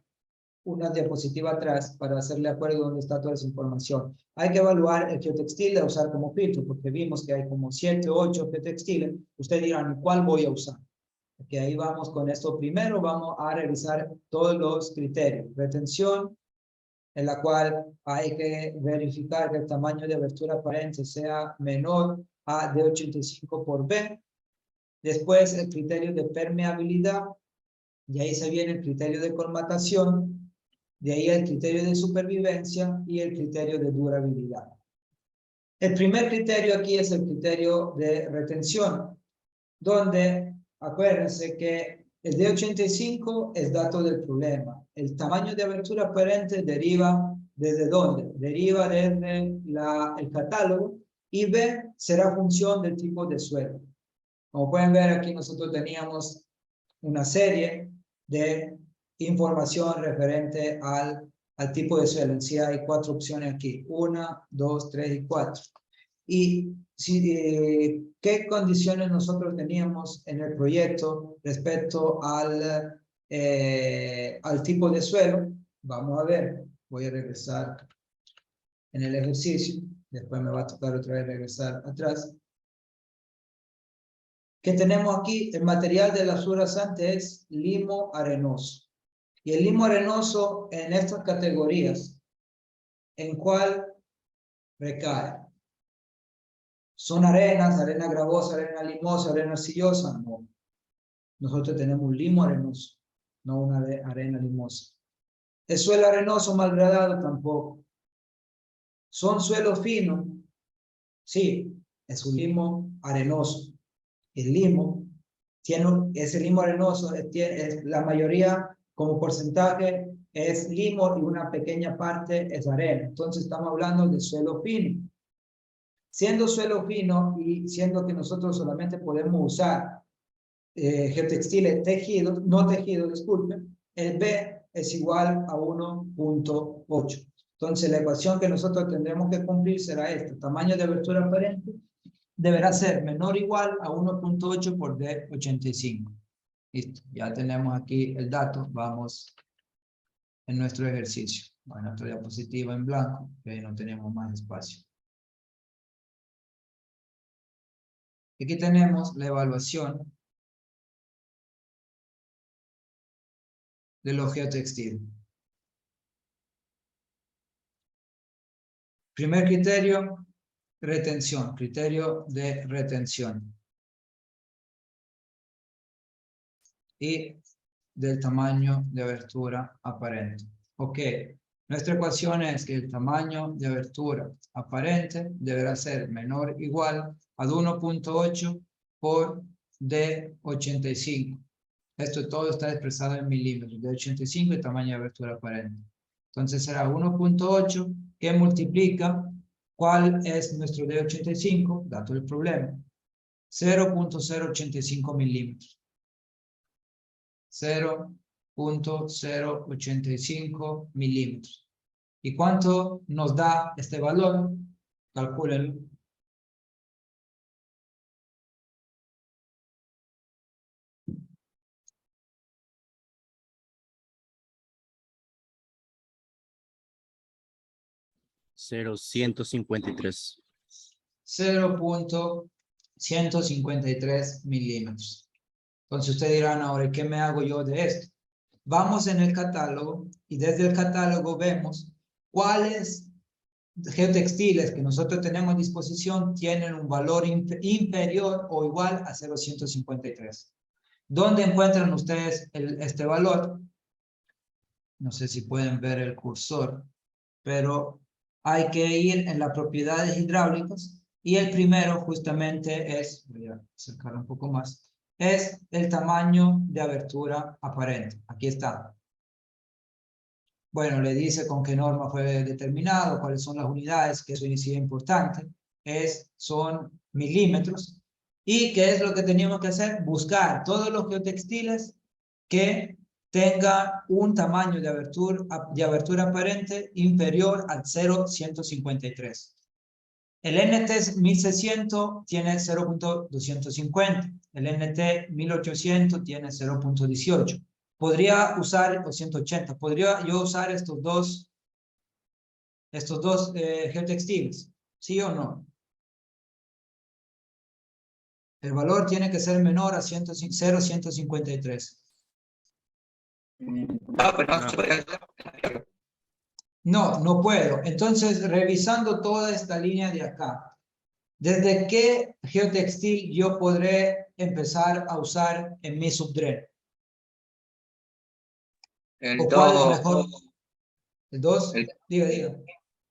una diapositiva atrás para hacerle acuerdo donde está toda esa información. Hay que evaluar el geotextil a usar como filtro, porque vimos que hay como 7 o 8 geotextiles. Ustedes dirán, ¿cuál voy a usar? Porque ahí vamos con esto. Primero vamos a revisar todos los criterios. Retención, en la cual hay que verificar que el tamaño de abertura aparente sea menor a D85 por B. Después el criterio de permeabilidad, y ahí se viene el criterio de colmatación, de ahí el criterio de supervivencia y el criterio de durabilidad. El primer criterio aquí es el criterio de retención, donde acuérdense que el D85 es dato del problema. El tamaño de abertura aparente deriva ¿desde dónde? Deriva desde el catálogo, y B será función del tipo de suelo. Como pueden ver aquí nosotros teníamos una serie de información referente al tipo de suelo. En sí hay 4 opciones aquí, 1, 2, 3 y 4. Y qué condiciones nosotros teníamos en el proyecto respecto al tipo de suelo. Vamos a ver, voy a regresar en el ejercicio, después me va a tocar otra vez regresar atrás. ¿Qué tenemos aquí? El material de la subrasante es limo arenoso. Y el limo arenoso en estas categorías, ¿en cuál recae? ¿Son arenas, arena gravosa, arena limosa, arena arcillosa? No. Nosotros tenemos un limo arenoso, no una arena limosa. ¿Es suelo arenoso malgradado? Tampoco. ¿Son suelos finos? Sí, es un limo arenoso. El limo ese limo arenoso, la mayoría como porcentaje es limo y una pequeña parte es arena. Entonces estamos hablando de suelo fino. Siendo suelo fino y siendo que nosotros solamente podemos usar geotextiles tejidos, no tejidos, disculpen, el B es igual a 1.8. Entonces la ecuación que nosotros tendremos que cumplir será esta: tamaño de abertura aparente deberá ser menor o igual a 1.8 por D85. Listo, ya tenemos aquí el dato. Vamos en nuestro ejercicio. Bueno, nuestra diapositiva en blanco, que ahí no tenemos más espacio. Aquí tenemos la evaluación de los geotextiles. Primer criterio, retención, criterio de retención. Y del tamaño de abertura aparente. Ok, nuestra ecuación es que el tamaño de abertura aparente deberá ser menor o igual a 1.8 por D85. Esto todo está expresado en milímetros. D85 es tamaño de abertura aparente. Entonces será 1.8 que multiplica, ¿cuál es nuestro D85? Dato del problema. 0.085 milímetros. 0.085 milímetros. ¿Y cuánto nos da este valor? Calcúlenlo. .153. 0.153 milímetros. Entonces ustedes dirán ahora, ¿qué me hago yo de esto? Vamos en el catálogo y desde el catálogo vemos cuáles geotextiles que nosotros tenemos a disposición tienen un valor inferior o igual a 0.153. ¿Dónde encuentran ustedes este valor? No sé si pueden ver el cursor, pero hay que ir en las propiedades hidráulicas y el primero justamente es, voy a acercar un poco más, es el tamaño de abertura aparente. Aquí está. Bueno, le dice con qué norma fue determinado, cuáles son las unidades, que eso sí es importante, son milímetros. ¿Y qué es lo que teníamos que hacer? Buscar todos los geotextiles que tengan un tamaño de abertura aparente inferior al 0.153. El NT 1600 tiene 0.250, el NT 1800 tiene 0.18. Podría usar, o 180, podría yo usar estos dos geotextiles, ¿sí o no? El valor tiene que ser menor a 0.153. No, pero no se puede hacer. No, no puedo. Entonces, revisando toda esta línea de acá, ¿desde qué geotextil yo podré empezar a usar en mi subdren? El ¿O cuál es 2, mejor? ¿El 2? el, Diga.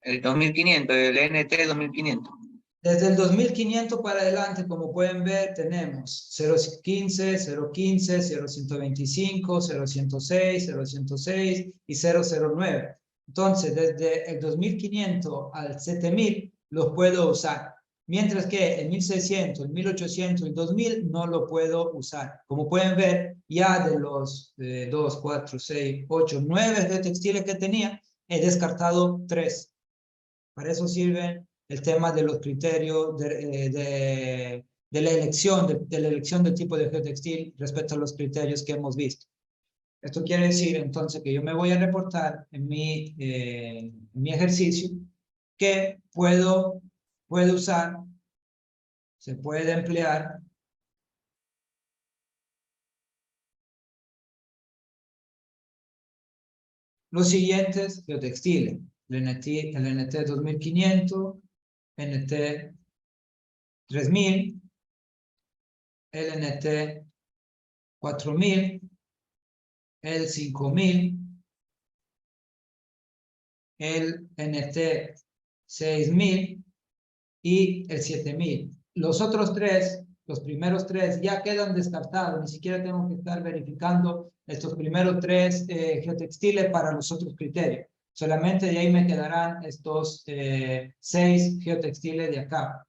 el 2500, el NT 2500. Desde el 2500 para adelante, como pueden ver, tenemos 0.15, 0.15, 0.125, 0.106, 0.106 y 0.09. Entonces, desde el 2500 al 7000 los puedo usar. Mientras que el 1600, el 1800 y el 2000 no lo puedo usar. Como pueden ver, ya de los 2, 4, 6, 8, 9 de textiles que tenía, he descartado 3. Para eso sirven el tema de los criterios de la elección, de la elección del tipo de geotextil respecto a los criterios que hemos visto. Esto quiere decir entonces que yo me voy a reportar en mi ejercicio que puedo usar, se puede emplear los siguientes geotextiles: el NT 2500, NT 3000, el NT 4000, el 5000, el NT 6000 y el 7000. Los otros tres, los primeros tres, ya quedan descartados. Ni siquiera tengo que estar verificando estos primeros tres geotextiles para los otros criterios. Solamente de ahí me quedarán estos 6 geotextiles de acá.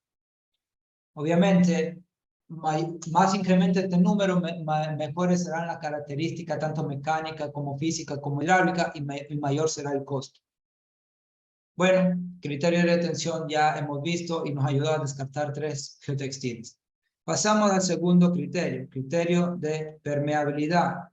Obviamente, más incrementa este número, mejores serán las características, tanto mecánica como física como hidráulica, y mayor será el costo. Bueno, criterio de retención ya hemos visto y nos ayudó a descartar 3 geotextiles. Pasamos al segundo criterio de permeabilidad.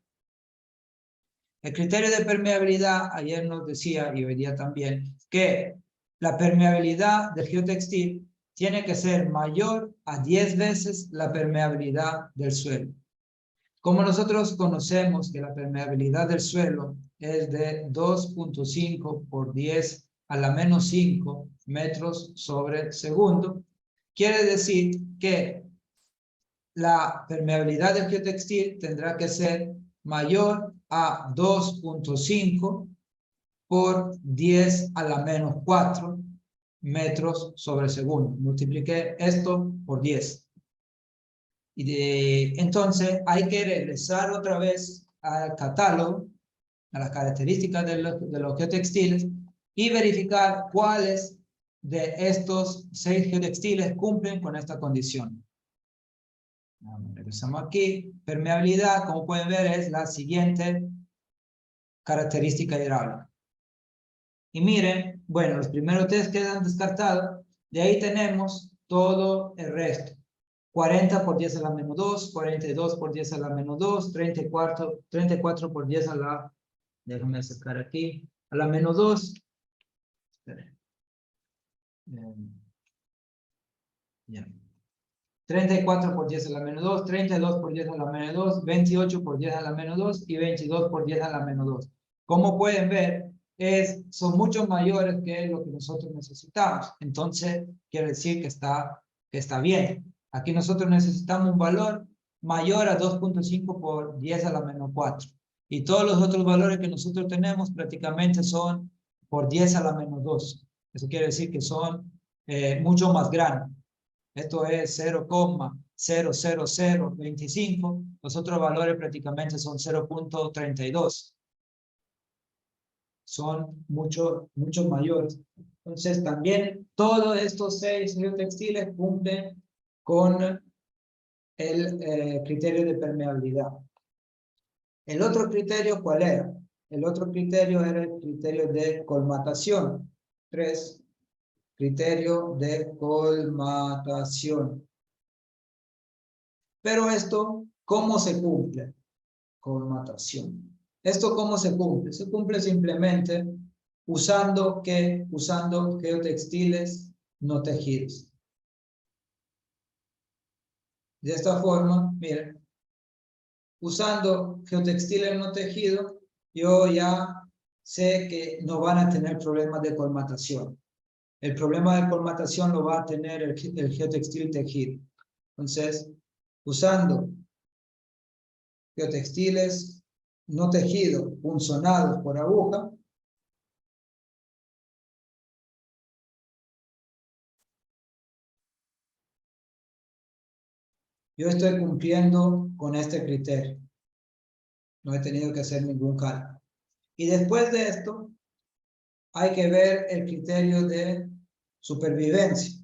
El criterio de permeabilidad, ayer nos decía, y hoy día también, que la permeabilidad del geotextil tiene que ser mayor a 10 veces la permeabilidad del suelo. Como nosotros conocemos que la permeabilidad del suelo es de 2.5 por 10 a la menos 5 metros sobre segundo, quiere decir que la permeabilidad del geotextil tendrá que ser mayor a 2.5 por 10 a la menos 4 metros sobre segundo. Multipliqué esto por 10. Entonces hay que regresar otra vez al catálogo, a las características de los geotextiles y verificar cuáles de estos 6 geotextiles cumplen con esta condición. Regresamos aquí. Permeabilidad, como pueden ver, es la siguiente característica hidráulica. Y miren, bueno, los primeros 3 quedan descartados. De ahí tenemos todo el resto. 40 por 10 a la menos 2, 42 por 10 a la menos 2, 34 por 10 a la, déjame sacar aquí, a la menos 2. Ya. 34 por 10 a la menos 2, 32 por 10 a la menos 2, 28 por 10 a la menos 2 y 22 por 10 a la menos 2. Como pueden ver, son mucho mayores que lo que nosotros necesitamos. Entonces, quiere decir que está bien. Aquí nosotros necesitamos un valor mayor a 2.5 por 10 a la menos 4. Y todos los otros valores que nosotros tenemos prácticamente son por 10 a la menos 2. Eso quiere decir que son mucho más grandes. Esto es 0,00025. Los otros valores prácticamente son 0,32. Son mucho mayores. Entonces también todos estos 6 geotextiles cumplen con el criterio de permeabilidad. El otro criterio, ¿cuál era? El otro criterio era el criterio de colmatación. 3. Criterio de colmatación. Pero esto, ¿cómo se cumple? Colmatación. ¿Esto cómo se cumple? Se cumple simplemente usando geotextiles no tejidos. De esta forma, miren, usando geotextiles no tejidos, yo ya sé que no van a tener problemas de colmatación. El problema de colmatación lo va a tener el geotextil tejido. Entonces, usando geotextiles no tejidos punzonados por aguja, yo estoy cumpliendo con este criterio. No he tenido que hacer ningún cálculo. Y después de esto, hay que ver el criterio de supervivencia.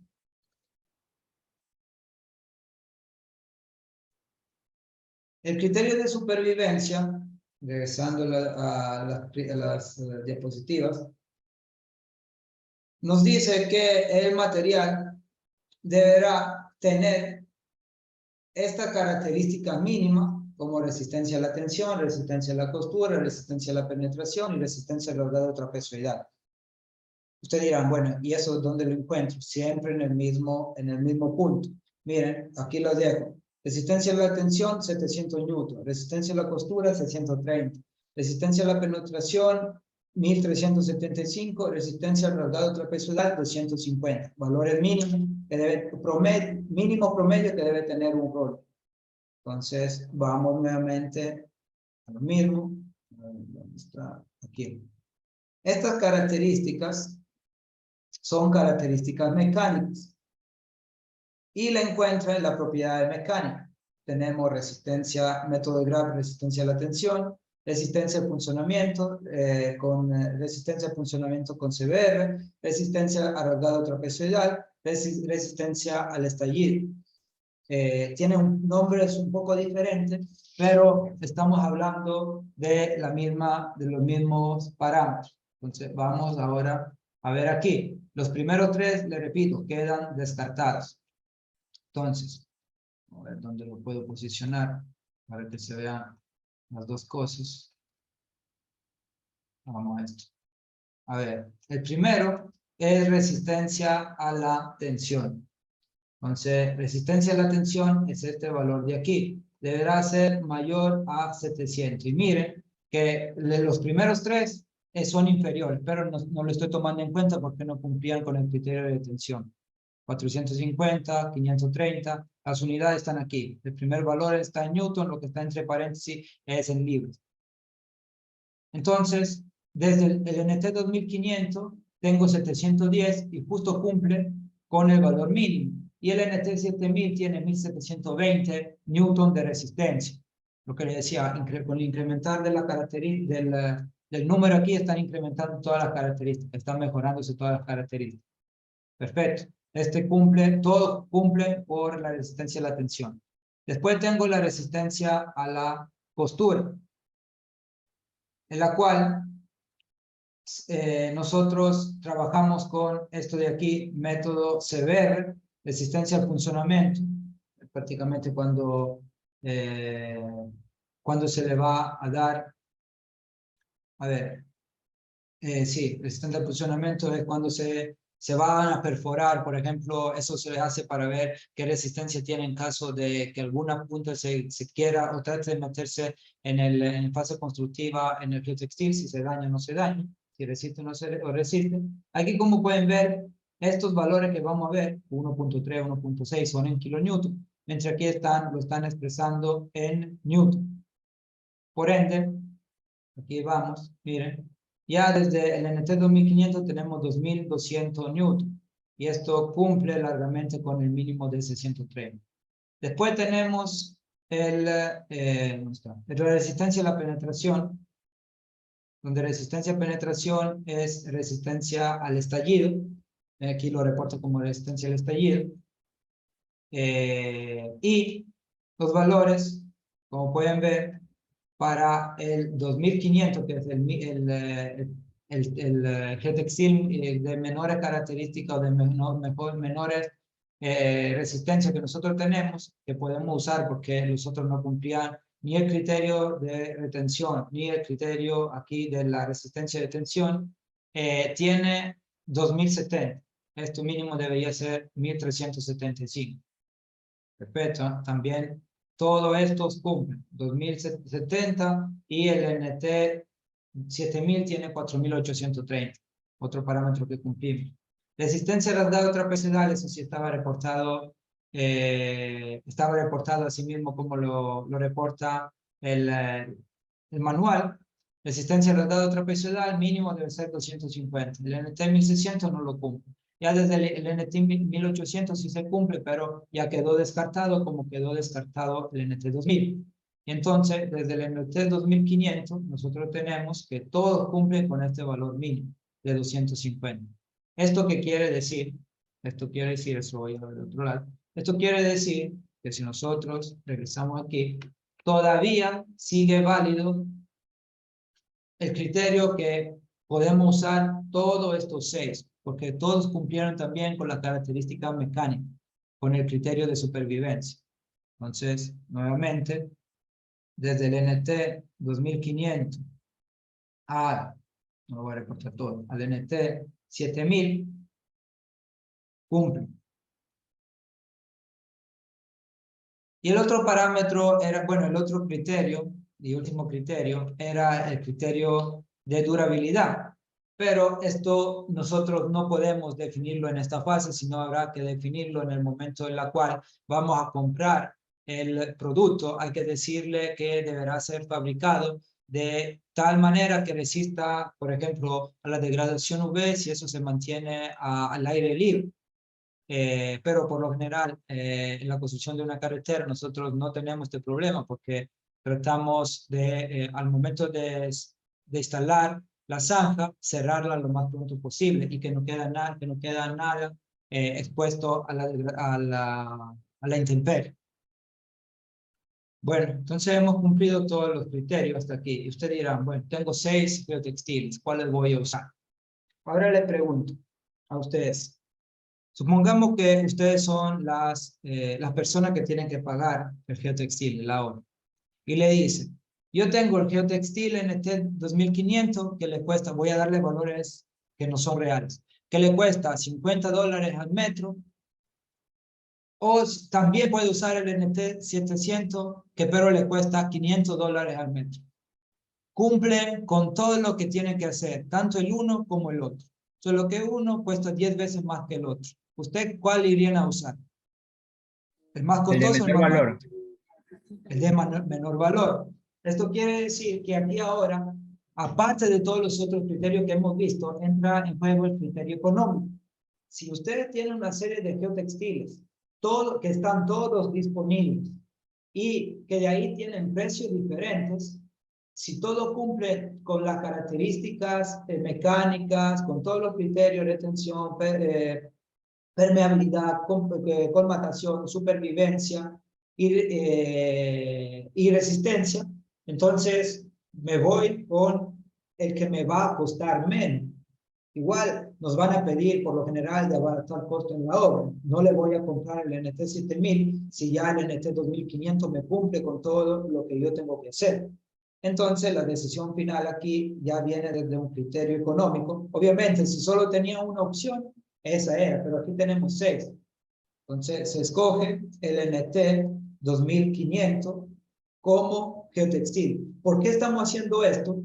El criterio de supervivencia, regresando a las diapositivas, nos dice que el material deberá tener esta característica mínima como resistencia a la tensión, resistencia a la costura, resistencia a la penetración y resistencia al rodado trapezoidal. Ustedes dirán, bueno, ¿y eso dónde lo encuentro? Siempre en el mismo punto. Miren, aquí lo dejo. Resistencia a la tensión, 700 newton. Resistencia a la costura, 630. Resistencia a la penetración, 1375. Resistencia al rodado trapezoidal, 250. Valores mínimos que mínimo promedio que debe tener un rol. Entonces, vamos nuevamente a lo mismo. ¿Dónde está? Aquí. Estas características son características mecánicas y la encuentra en la propiedad mecánica. Tenemos resistencia, método de Graf, resistencia a la tensión, resistencia al funcionamiento, resistencia al funcionamiento con CBR, resistencia al rodado trapezoidal, resistencia al estallido. Tienen nombres un poco diferentes, pero estamos hablando de los mismos parámetros. Entonces vamos ahora a ver aquí. Los primeros 3, le repito, quedan descartados. Entonces, a ver dónde lo puedo posicionar para que se vean las dos cosas. Vamos a esto. A ver, el primero es resistencia a la tensión. Entonces, resistencia a la tensión es este valor de aquí. Deberá ser mayor a 700. Y miren que los primeros 3 son inferiores, pero no lo estoy tomando en cuenta porque no cumplían con el criterio de tensión. 450, 530, las unidades están aquí. El primer valor está en Newton, lo que está entre paréntesis es en libras. Entonces, desde el NT 2500 tengo 710 y justo cumple con el valor mínimo. Y el NT 7000 tiene 1720 newton de resistencia. Lo que le decía, con el incrementar de la característica del número aquí están incrementando todas las características, están mejorándose todas las características. Perfecto. Todo cumple por la resistencia a la tensión. Después tengo la resistencia a la costura, en la cual nosotros trabajamos con esto de aquí, método CBR, resistencia al funcionamiento, prácticamente cuando se le va a dar, a ver, sí, resistencia al funcionamiento es cuando se van a perforar, por ejemplo, eso se le hace para ver qué resistencia tiene en caso de que alguna punta se quiera o trate de meterse en fase constructiva en el geotextil, si se daña o no se daña, si resiste o no resiste. Aquí, como pueden ver, estos valores que vamos a ver, 1.3, 1.6, son en kilonewton, mientras aquí lo están expresando en newton. Por ende, aquí vamos, miren, Ya desde el NT 2500 tenemos 2200 newton y esto cumple largamente con el mínimo de 630. Después tenemos la resistencia a la penetración, donde resistencia a penetración es resistencia al estallido. Aquí lo reporto como resistencia al estallido. Y los valores, como pueden ver, para el 2500, que es el geotextil de menores características o de menores resistencia que nosotros tenemos, que podemos usar porque los otros no cumplían ni el criterio de retención, ni el criterio aquí de la resistencia de tensión, tiene 2070. Esto mínimo debería ser 1375. Perfecto, también todos estos cumplen 2070 y el NT 7000 tiene 4830, otro parámetro que cumplimos. Resistencia rasgado trapezoidal, eso sí estaba reportado así mismo como lo reporta el manual. Resistencia rasgado trapezoidal mínimo debe ser 250. El NT 1600 no lo cumple. Ya desde el NT 1800 sí se cumple, pero ya quedó descartado como quedó descartado el NT 2000. Y entonces, desde el NT 2500, nosotros tenemos que todos cumplen con este valor mínimo de 250. ¿Esto qué quiere decir? Esto quiere decir, eso voy a ver de otro lado. Esto quiere decir que si nosotros regresamos aquí, todavía sigue válido el criterio que podemos usar todos estos 6, porque todos cumplieron también con la característica mecánica, con el criterio de supervivencia. Entonces, nuevamente, desde el NT 2500 no lo voy a reportar todo, al NT 7000, cumple. Y el otro parámetro era, bueno, el otro criterio, y último criterio, era el criterio de durabilidad. Pero esto nosotros no podemos definirlo en esta fase, sino habrá que definirlo en el momento en el cual vamos a comprar el producto. Hay que decirle que deberá ser fabricado de tal manera que resista, por ejemplo, a la degradación UV si eso se mantiene al aire libre. Pero por lo general en la construcción de una carretera nosotros no tenemos este problema porque tratamos de, al momento de instalar la zanja, cerrarla lo más pronto posible y que no queda nada expuesto a la intemperie. Bueno, entonces hemos cumplido todos los criterios hasta aquí. Y ustedes dirán, bueno, tengo 6 geotextiles, ¿cuáles voy a usar? Ahora le pregunto a ustedes. Supongamos que ustedes son las personas que tienen que pagar el geotextil, la obra. Y le dicen, yo tengo el geotextil NT 2500 que le cuesta, voy a darle valores que no son reales, que le cuesta $50 al metro. O también puede usar el NT 700 que pero le cuesta $500 al metro. Cumple con todo lo que tiene que hacer, tanto el uno como el otro. Solo que uno cuesta 10 veces más que el otro. ¿Usted cuál irían a usar? ¿El más costoso o el más barato? El de menor valor. Esto quiere decir que aquí ahora, aparte de todos los otros criterios que hemos visto, entra en juego el criterio económico. Si ustedes tienen una serie de geotextiles, que están todos disponibles y que de ahí tienen precios diferentes, si todo cumple con las características mecánicas, con todos los criterios de tensión, permeabilidad, colmatación, supervivencia y resistencia, entonces me voy con el que me va a costar menos. Igual nos van a pedir por lo general de abaratar costo en la obra. No le voy a comprar el NT 7000 si ya el NT 2500 me cumple con todo lo que yo tengo que hacer. Entonces la decisión final aquí ya viene desde un criterio económico. Obviamente si solo tenía una opción, esa era, pero aquí tenemos 6. Entonces se escoge el NT 2500 como geotextil. ¿Por qué estamos haciendo esto?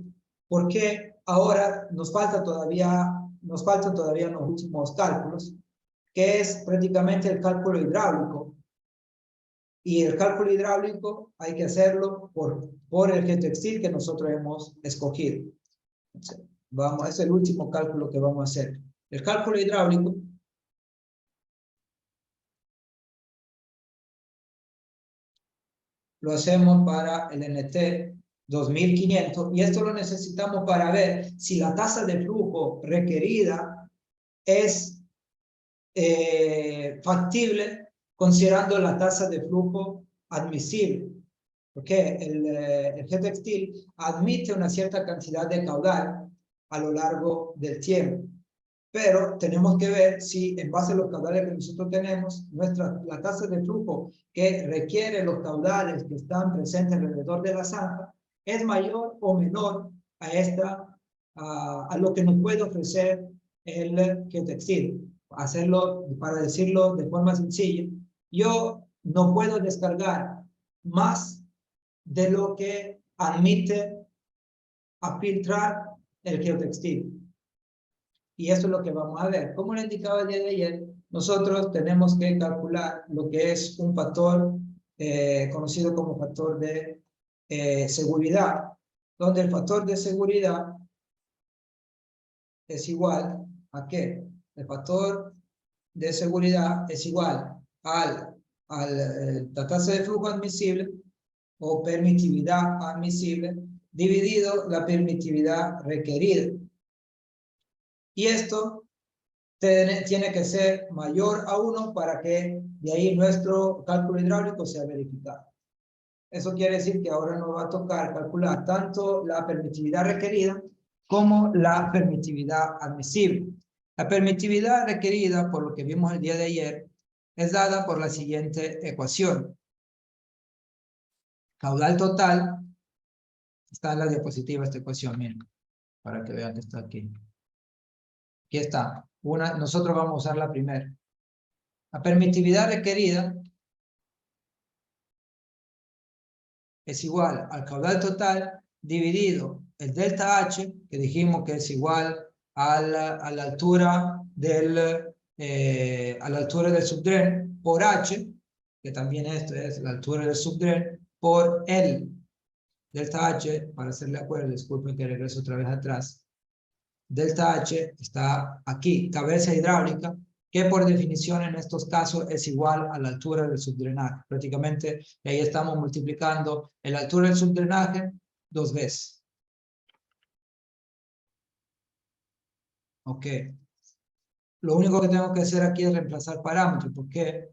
Porque ahora nos faltan todavía los últimos cálculos, que es prácticamente el cálculo hidráulico. Y el cálculo hidráulico hay que hacerlo por el geotextil que nosotros hemos escogido. es el último cálculo que vamos a hacer. El cálculo hidráulico lo hacemos para el NT 2500 y esto lo necesitamos para ver si la tasa de flujo requerida es factible considerando la tasa de flujo admisible. Porque el geotextil admite una cierta cantidad de caudal a lo largo del tiempo. Pero tenemos que ver si en base a los caudales que nosotros tenemos, la tasa de flujo que requiere los caudales que están presentes alrededor de la zanja es mayor o menor a lo que nos puede ofrecer el geotextil. Hacerlo, para decirlo de forma sencilla, yo no puedo descargar más de lo que admite a filtrar el geotextil. Y eso es lo que vamos a ver. Como le indicaba el día de ayer, nosotros tenemos que calcular lo que es un factor conocido como factor de seguridad, donde el factor de seguridad es igual a ¿qué? El factor de seguridad es igual a la tasa de flujo admisible o permitividad admisible dividido la permitividad requerida. Y esto tiene que ser mayor a 1 para que de ahí nuestro cálculo hidráulico sea verificado. Eso quiere decir que ahora nos va a tocar calcular tanto la permitividad requerida como la permitividad admisible. La permitividad requerida, por lo que vimos el día de ayer, es dada por la siguiente ecuación. Caudal total, está en la diapositiva esta ecuación, miren, para que vean que está aquí. Aquí está. Nosotros vamos a usar la primera. La permitividad requerida es igual al caudal total dividido el delta H, que dijimos que es igual a la altura del subdren, por H, que también esto es la altura del subdren, por L. Delta H, para hacerle acuerdo, disculpen que regreso otra vez atrás. Delta H está aquí, cabeza hidráulica, que por definición en estos casos es igual a la altura del subdrenaje. Prácticamente ahí estamos multiplicando la altura del subdrenaje 2 veces. Ok. Lo único que tengo que hacer aquí es reemplazar parámetros, porque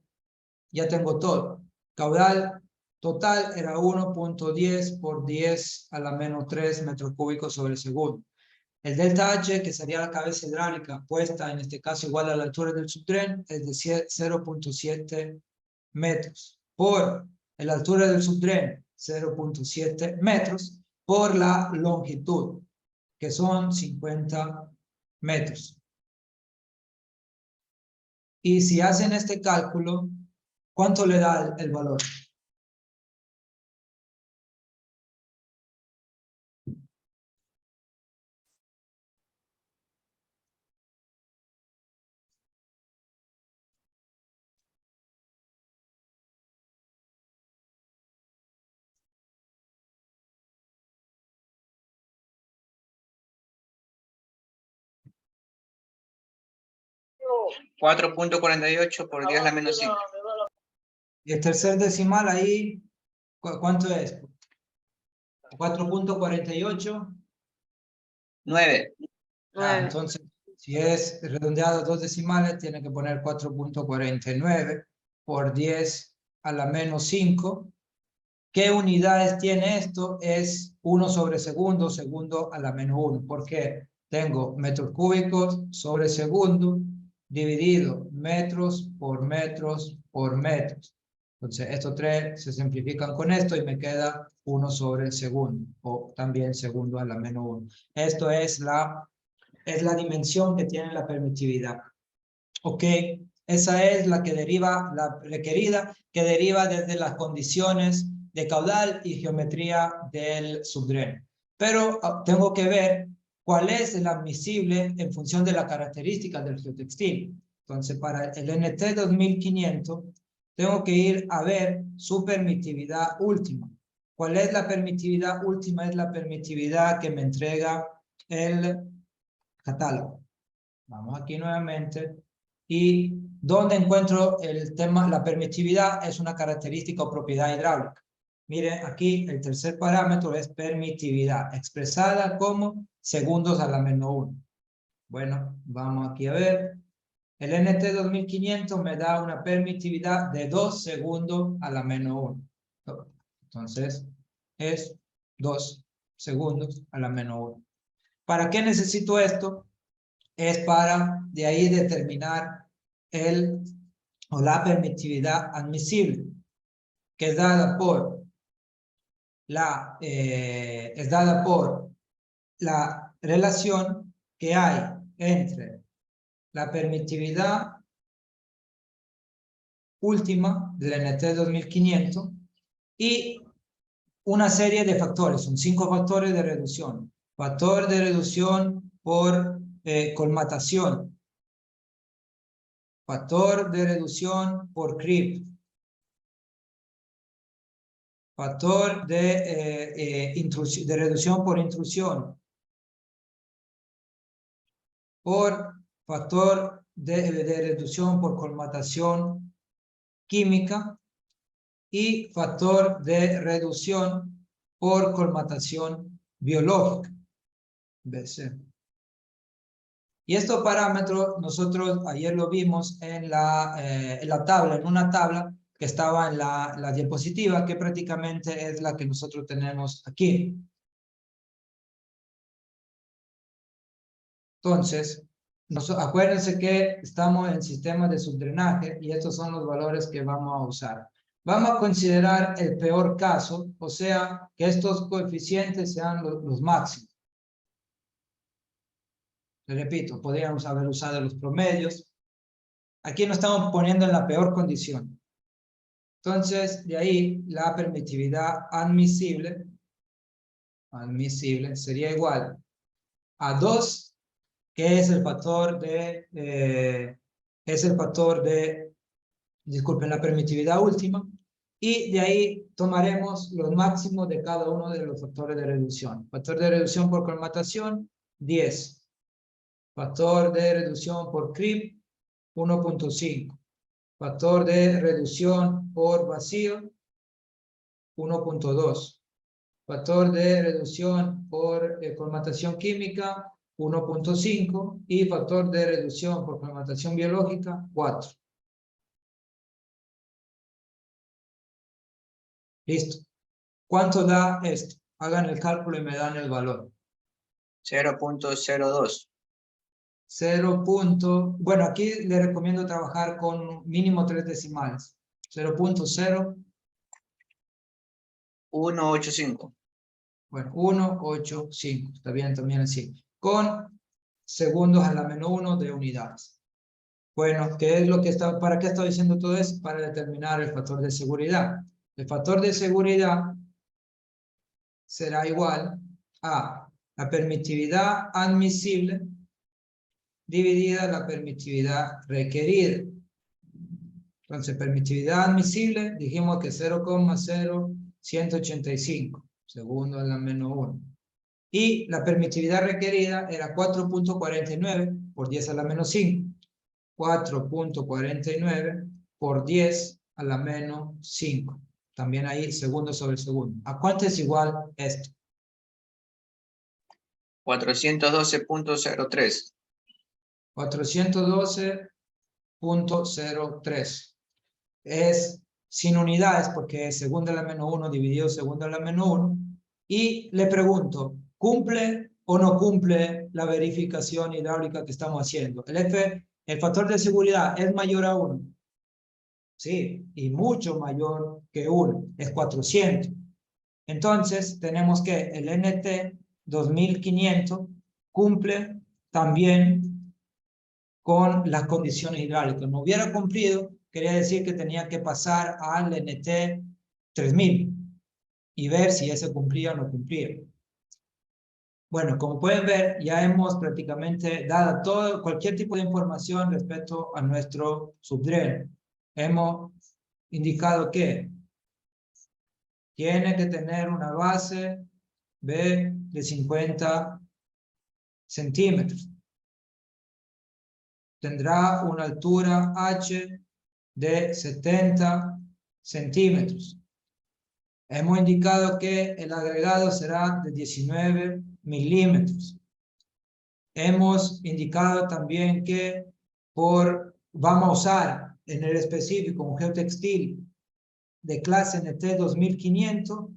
ya tengo todo. Caudal total era 1.10 por 10 a la menos 3 metros cúbicos sobre segundo. El delta H, que sería la cabeza hidráulica puesta, en este caso igual a la altura del subdren, es de 0.7 metros. Por la altura del subdren, 0.7 metros, por la longitud, que son 50 metros. Y si hacen este cálculo, ¿cuánto le da el valor? $4.48 por 10 a la menos 5. Y el tercer decimal ahí, ¿cuánto es? 4.48. 9. Entonces, si es redondeado a 2 decimales, tiene que poner 4.49 por 10 a la menos 5. ¿Qué unidades tiene esto? Es 1 sobre segundo, segundo a la menos 1. ¿Por qué? Tengo metros cúbicos sobre segundo dividido metros por metros por metros. Entonces, estos tres se simplifican con esto y me queda 1 sobre el segundo, o también segundo a la menos 1. Esto es la dimensión que tiene la permitividad. Ok, esa es la que deriva, la requerida, que deriva desde las condiciones de caudal y geometría del subdren. Pero tengo que ver cuál es el admisible en función de las características del geotextil. Entonces, para el NT 2500, tengo que ir a ver su permitividad última. ¿Cuál es la permitividad última? Es la permitividad que me entrega el catálogo. Vamos aquí nuevamente. ¿Y dónde encuentro el tema? La permitividad es una característica o propiedad hidráulica. Miren, aquí el tercer parámetro es permitividad, expresada como segundos a la menos 1. Bueno, vamos aquí a ver. El NT 2500 me da una permitividad de 2 segundos a la menos 1. Entonces, es 2 segundos a la menos 1. ¿Para qué necesito esto? Es para de ahí determinar la permitividad admisible, que es dada por la relación que hay entre la permitividad última del NT 2500 y una serie de factores, son 5 factores de reducción. Factor de reducción por colmatación, factor de reducción por creep, factor de reducción por intrusión, por factor de reducción por colmatación química y factor de reducción por colmatación biológica. BC. Y estos parámetros nosotros ayer lo vimos en la tabla, en una tabla que estaba en la diapositiva, que prácticamente es la que nosotros tenemos aquí. Entonces, acuérdense que estamos en sistema de subdrenaje y estos son los valores que vamos a usar. Vamos a considerar el peor caso, o sea, que estos coeficientes sean los máximos. Le repito, podríamos haber usado los promedios. Aquí nos estamos poniendo en la peor condición. Entonces, de ahí la permitividad admisible sería igual a 2, que es el factor disculpen, la permitividad última, y de ahí tomaremos los máximos de cada uno de los factores de reducción. Factor de reducción por colmatación, 10. Factor de reducción por creep, 1.5. Factor de reducción por vacío, 1.2. Factor de reducción por colmatación química, 1.5. Y factor de reducción por colmatación biológica, 4. Listo. ¿Cuánto da esto? Hagan el cálculo y me dan el valor. 0.02. Bueno, aquí le recomiendo trabajar con mínimo 3 decimales. 0.185. Bueno, 185. Está bien también así. Con segundos a la menos 1 de unidades. Bueno, ¿qué es lo que ¿para qué estoy diciendo todo eso? Para determinar el factor de seguridad. El factor de seguridad será igual a la permitividad admisible dividida la permitividad requerida. Entonces, permitividad admisible, dijimos que 0,0185 segundos a la menos 1. Y la permitividad requerida era 4.49 por 10 a la menos 5. 4.49 por 10 a la menos 5. También ahí segundo sobre segundo. ¿A cuánto es igual esto? 412.03. 412.03. Es sin unidades porque es segundo a la menos 1 dividido segundo a la menos 1. Y le pregunto, ¿cumple o no cumple la verificación hidráulica que estamos haciendo? El factor de seguridad es mayor a 1. Sí, y mucho mayor que 1. Es 400. Entonces, tenemos que el NT 2500 cumple también con las condiciones hidráulicas. No hubiera cumplido, quería decir que tenía que pasar al NT 3000 y ver si ese cumplía o no cumplía. Bueno, como pueden ver, ya hemos prácticamente dado cualquier tipo de información respecto a nuestro subdreno. Hemos indicado que tiene que tener una base B de 50 centímetros. tendrá una altura H de 70 centímetros. Hemos indicado que el agregado será de 19 milímetros. Hemos indicado también que vamos a usar en el específico un geotextil de clase NT 2500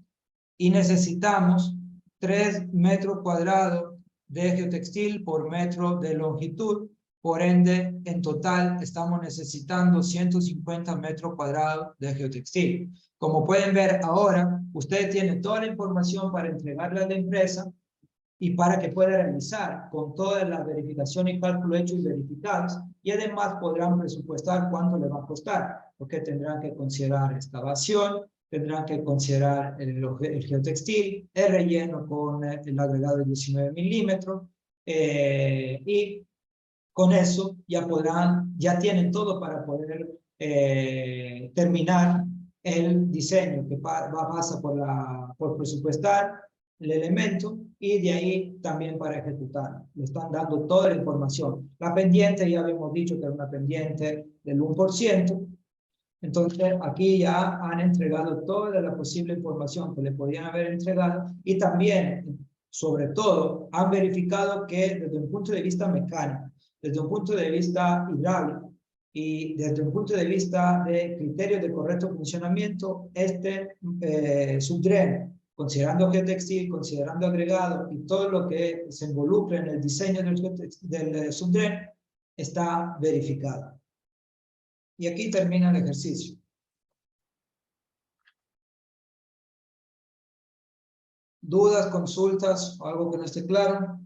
y necesitamos 3 metros cuadrados de geotextil por metro de longitud. Por ende, en total estamos necesitando 150 metros cuadrados de geotextil. Como pueden ver ahora, ustedes tienen toda la información para entregarle a la empresa y para que pueda realizar con todas las verificaciones y cálculos hechos y verificados, y además podrán presupuestar cuánto le va a costar, porque tendrán que considerar excavación, tendrán que considerar el geotextil, el relleno con el agregado de 19 milímetros, y con eso ya tienen todo para poder terminar el diseño que pasa por presupuestar el elemento y de ahí también para ejecutar. Le están dando toda la información. La pendiente ya habíamos dicho que era una pendiente del 1%. Entonces aquí ya han entregado toda la posible información que le podían haber entregado y también, sobre todo, han verificado que desde un punto de vista mecánico, desde un punto de vista hidráulico y desde un punto de vista de criterios de correcto funcionamiento, subdreno, considerando geotextil, considerando agregado y todo lo que se involucra en el diseño del subdreno, está verificado. Y aquí termina el ejercicio. ¿Dudas, consultas o algo que no esté claro?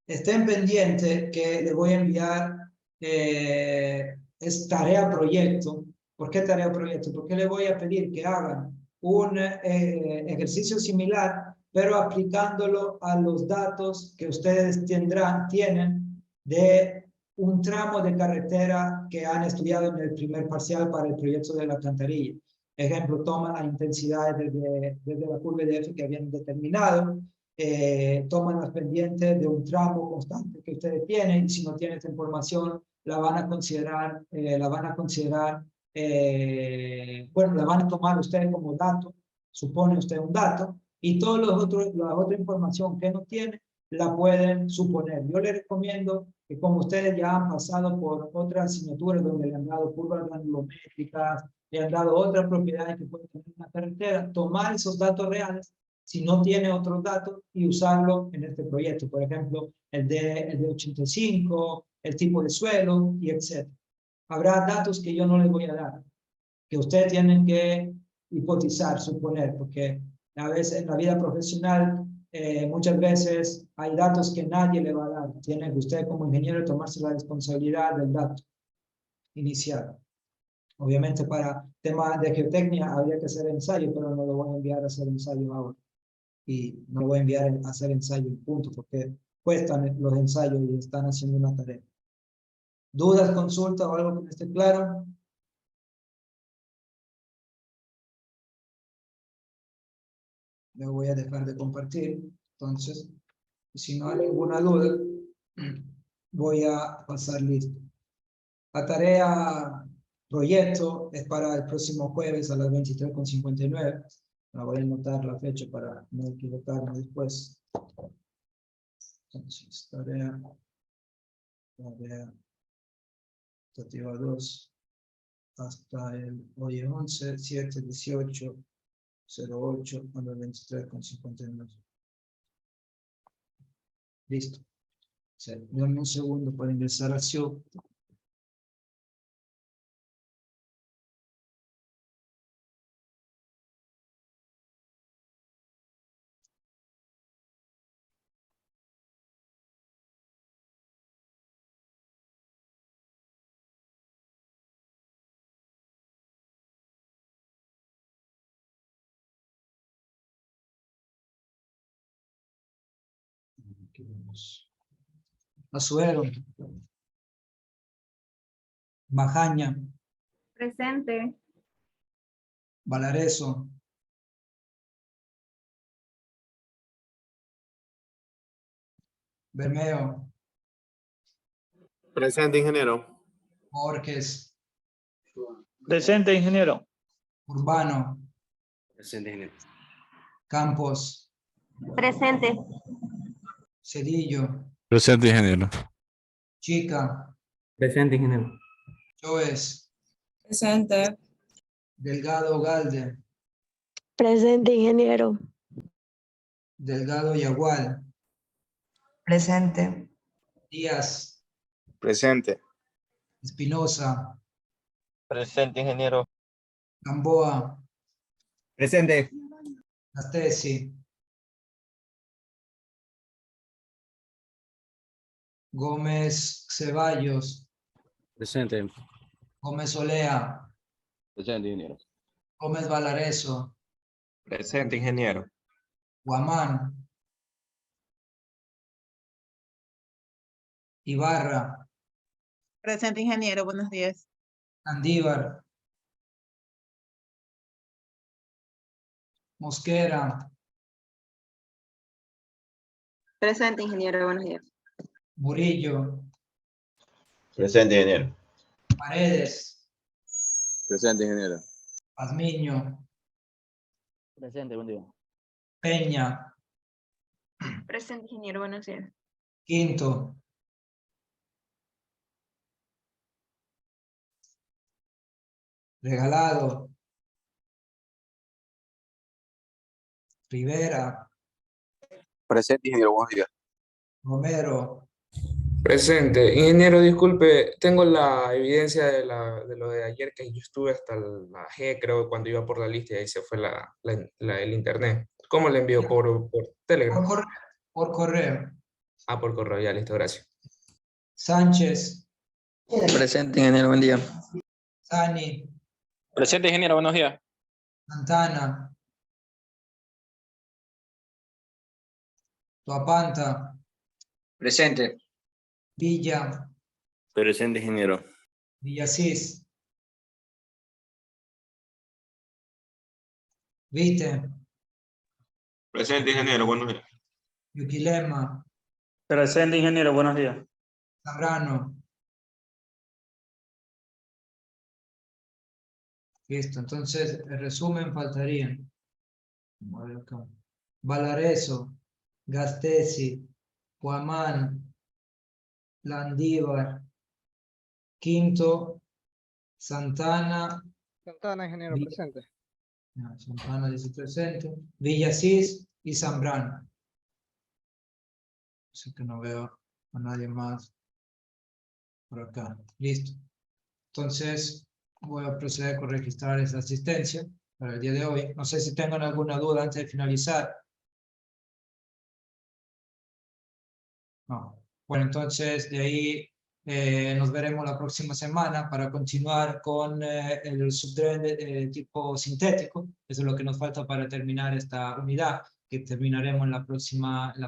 Estén pendientes que le voy a enviar, es tarea proyecto. ¿Por qué tarea proyecto? Porque le voy a pedir que hagan un ejercicio similar, pero aplicándolo a los datos que ustedes tienen de un tramo de carretera que han estudiado en el primer parcial para el proyecto de la alcantarilla. Ejemplo, toman las intensidades desde la curva de F que habían determinado, toman las pendientes de un tramo constante que ustedes tienen, y si no tienen esta información, la van a considerar, bueno, la van a tomar ustedes como dato, supone usted un dato, y toda la otra información que no tiene, la pueden suponer. Yo les recomiendo que como ustedes ya han pasado por otras asignaturas donde le han dado curvas granulométricas, le han dado otras propiedades que pueden tener una carretera, tomar esos datos reales si no tiene otros datos y usarlo en este proyecto. Por ejemplo, el de 85, el tipo de suelo y etc. Habrá datos que yo no les voy a dar, que ustedes tienen que hipotizar, suponer, porque a veces en la vida profesional muchas veces hay datos que nadie le va a dar. Tiene que usted como ingeniero tomarse la responsabilidad del dato inicial. Obviamente para temas de geotecnia habría que hacer ensayo, pero no lo voy a enviar a hacer ensayo ahora. Y no lo voy a enviar a hacer ensayo en punto, porque cuestan los ensayos y están haciendo una tarea. ¿Dudas, consultas o algo que no esté claro? Le voy a dejar de compartir. Entonces, si no hay ninguna duda, voy a pasar listo. La tarea proyecto es para el próximo jueves a las 23:59. La voy a anotar la fecha para no equivocarme después. Entonces, tarea optativa 2 hasta el hoy 11, 7, 18, 08 a las 23:59. Listo. Denme un segundo para ingresar al SIOP. Aquí vamos. Azuero. Majaña. Presente. Bermeo, Presente, ingeniero. Borges, Presente, ingeniero. Urbano, Presente, ingeniero. Campos, Presente. Cedillo, Presente, ingeniero. Chica, Presente, ingeniero. Joes, Presente. Delgado Galde, Presente, ingeniero. Delgado Yagual, Presente. Díaz, Presente. Espinosa, Presente, ingeniero. Gamboa, Presente. Astesi, Gómez Ceballos, Presente. Gómez Olea, Presente, ingeniero. Gómez Valareso, Presente, ingeniero. Guamán, Ibarra, Presente, ingeniero. Buenos días. Andívar, Mosquera, Presente, ingeniero. Buenos días. Murillo, Presente, ingeniero. Paredes, Presente, ingeniero. Pazmiño, Presente, buen día. Peña, Presente, ingeniero. Buenos días. Quinto, Regalado, Rivera, Presente, ingeniero. Buenos días. Romero, Presente. Ingeniero, disculpe, tengo la evidencia de lo de ayer que yo estuve hasta la G, creo, cuando iba por la lista y ahí se fue el internet. ¿Cómo le envío? ¿Por Telegram? por correo. Ah, por correo, ya, listo, gracias. Sánchez, Presente, ingeniero, buen día. Sani, Presente, ingeniero, buenos días. Santana, Tuapanta, Presente. Villa, Presente, ingeniero. Villasís, Vite, Presente, ingeniero. Buenos días. Yuquilema, Presente, ingeniero, buenos días. Zambrano. Listo, entonces el resumen faltarían. Vamos a ver acá. Valareso, Gastesi, Guamán, Landívar, Quinto, Santana. Santana, ingeniero, Vi- presente. Santana dice presente. Villasís y Zambrano. Así que no veo a nadie más por acá. Listo. Entonces voy a proceder con registrar esa asistencia para el día de hoy. No sé si tengan alguna duda antes de finalizar. No. Bueno, entonces de ahí nos veremos la próxima semana para continuar con el subdrede de tipo sintético. Eso es lo que nos falta para terminar esta unidad, que terminaremos en la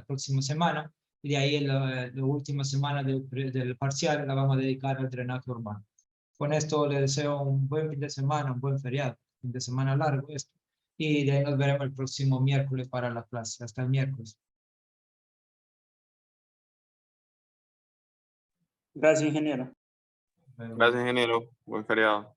próxima semana. Y de ahí la última semana del parcial la vamos a dedicar al drenaje urbano. Con esto les deseo un buen fin de semana, un buen feriado, fin de semana largo esto. Y de ahí nos veremos el próximo miércoles para la clase. Hasta el miércoles. Gracias, ingeniero. Gracias, ingeniero. Buen feriado.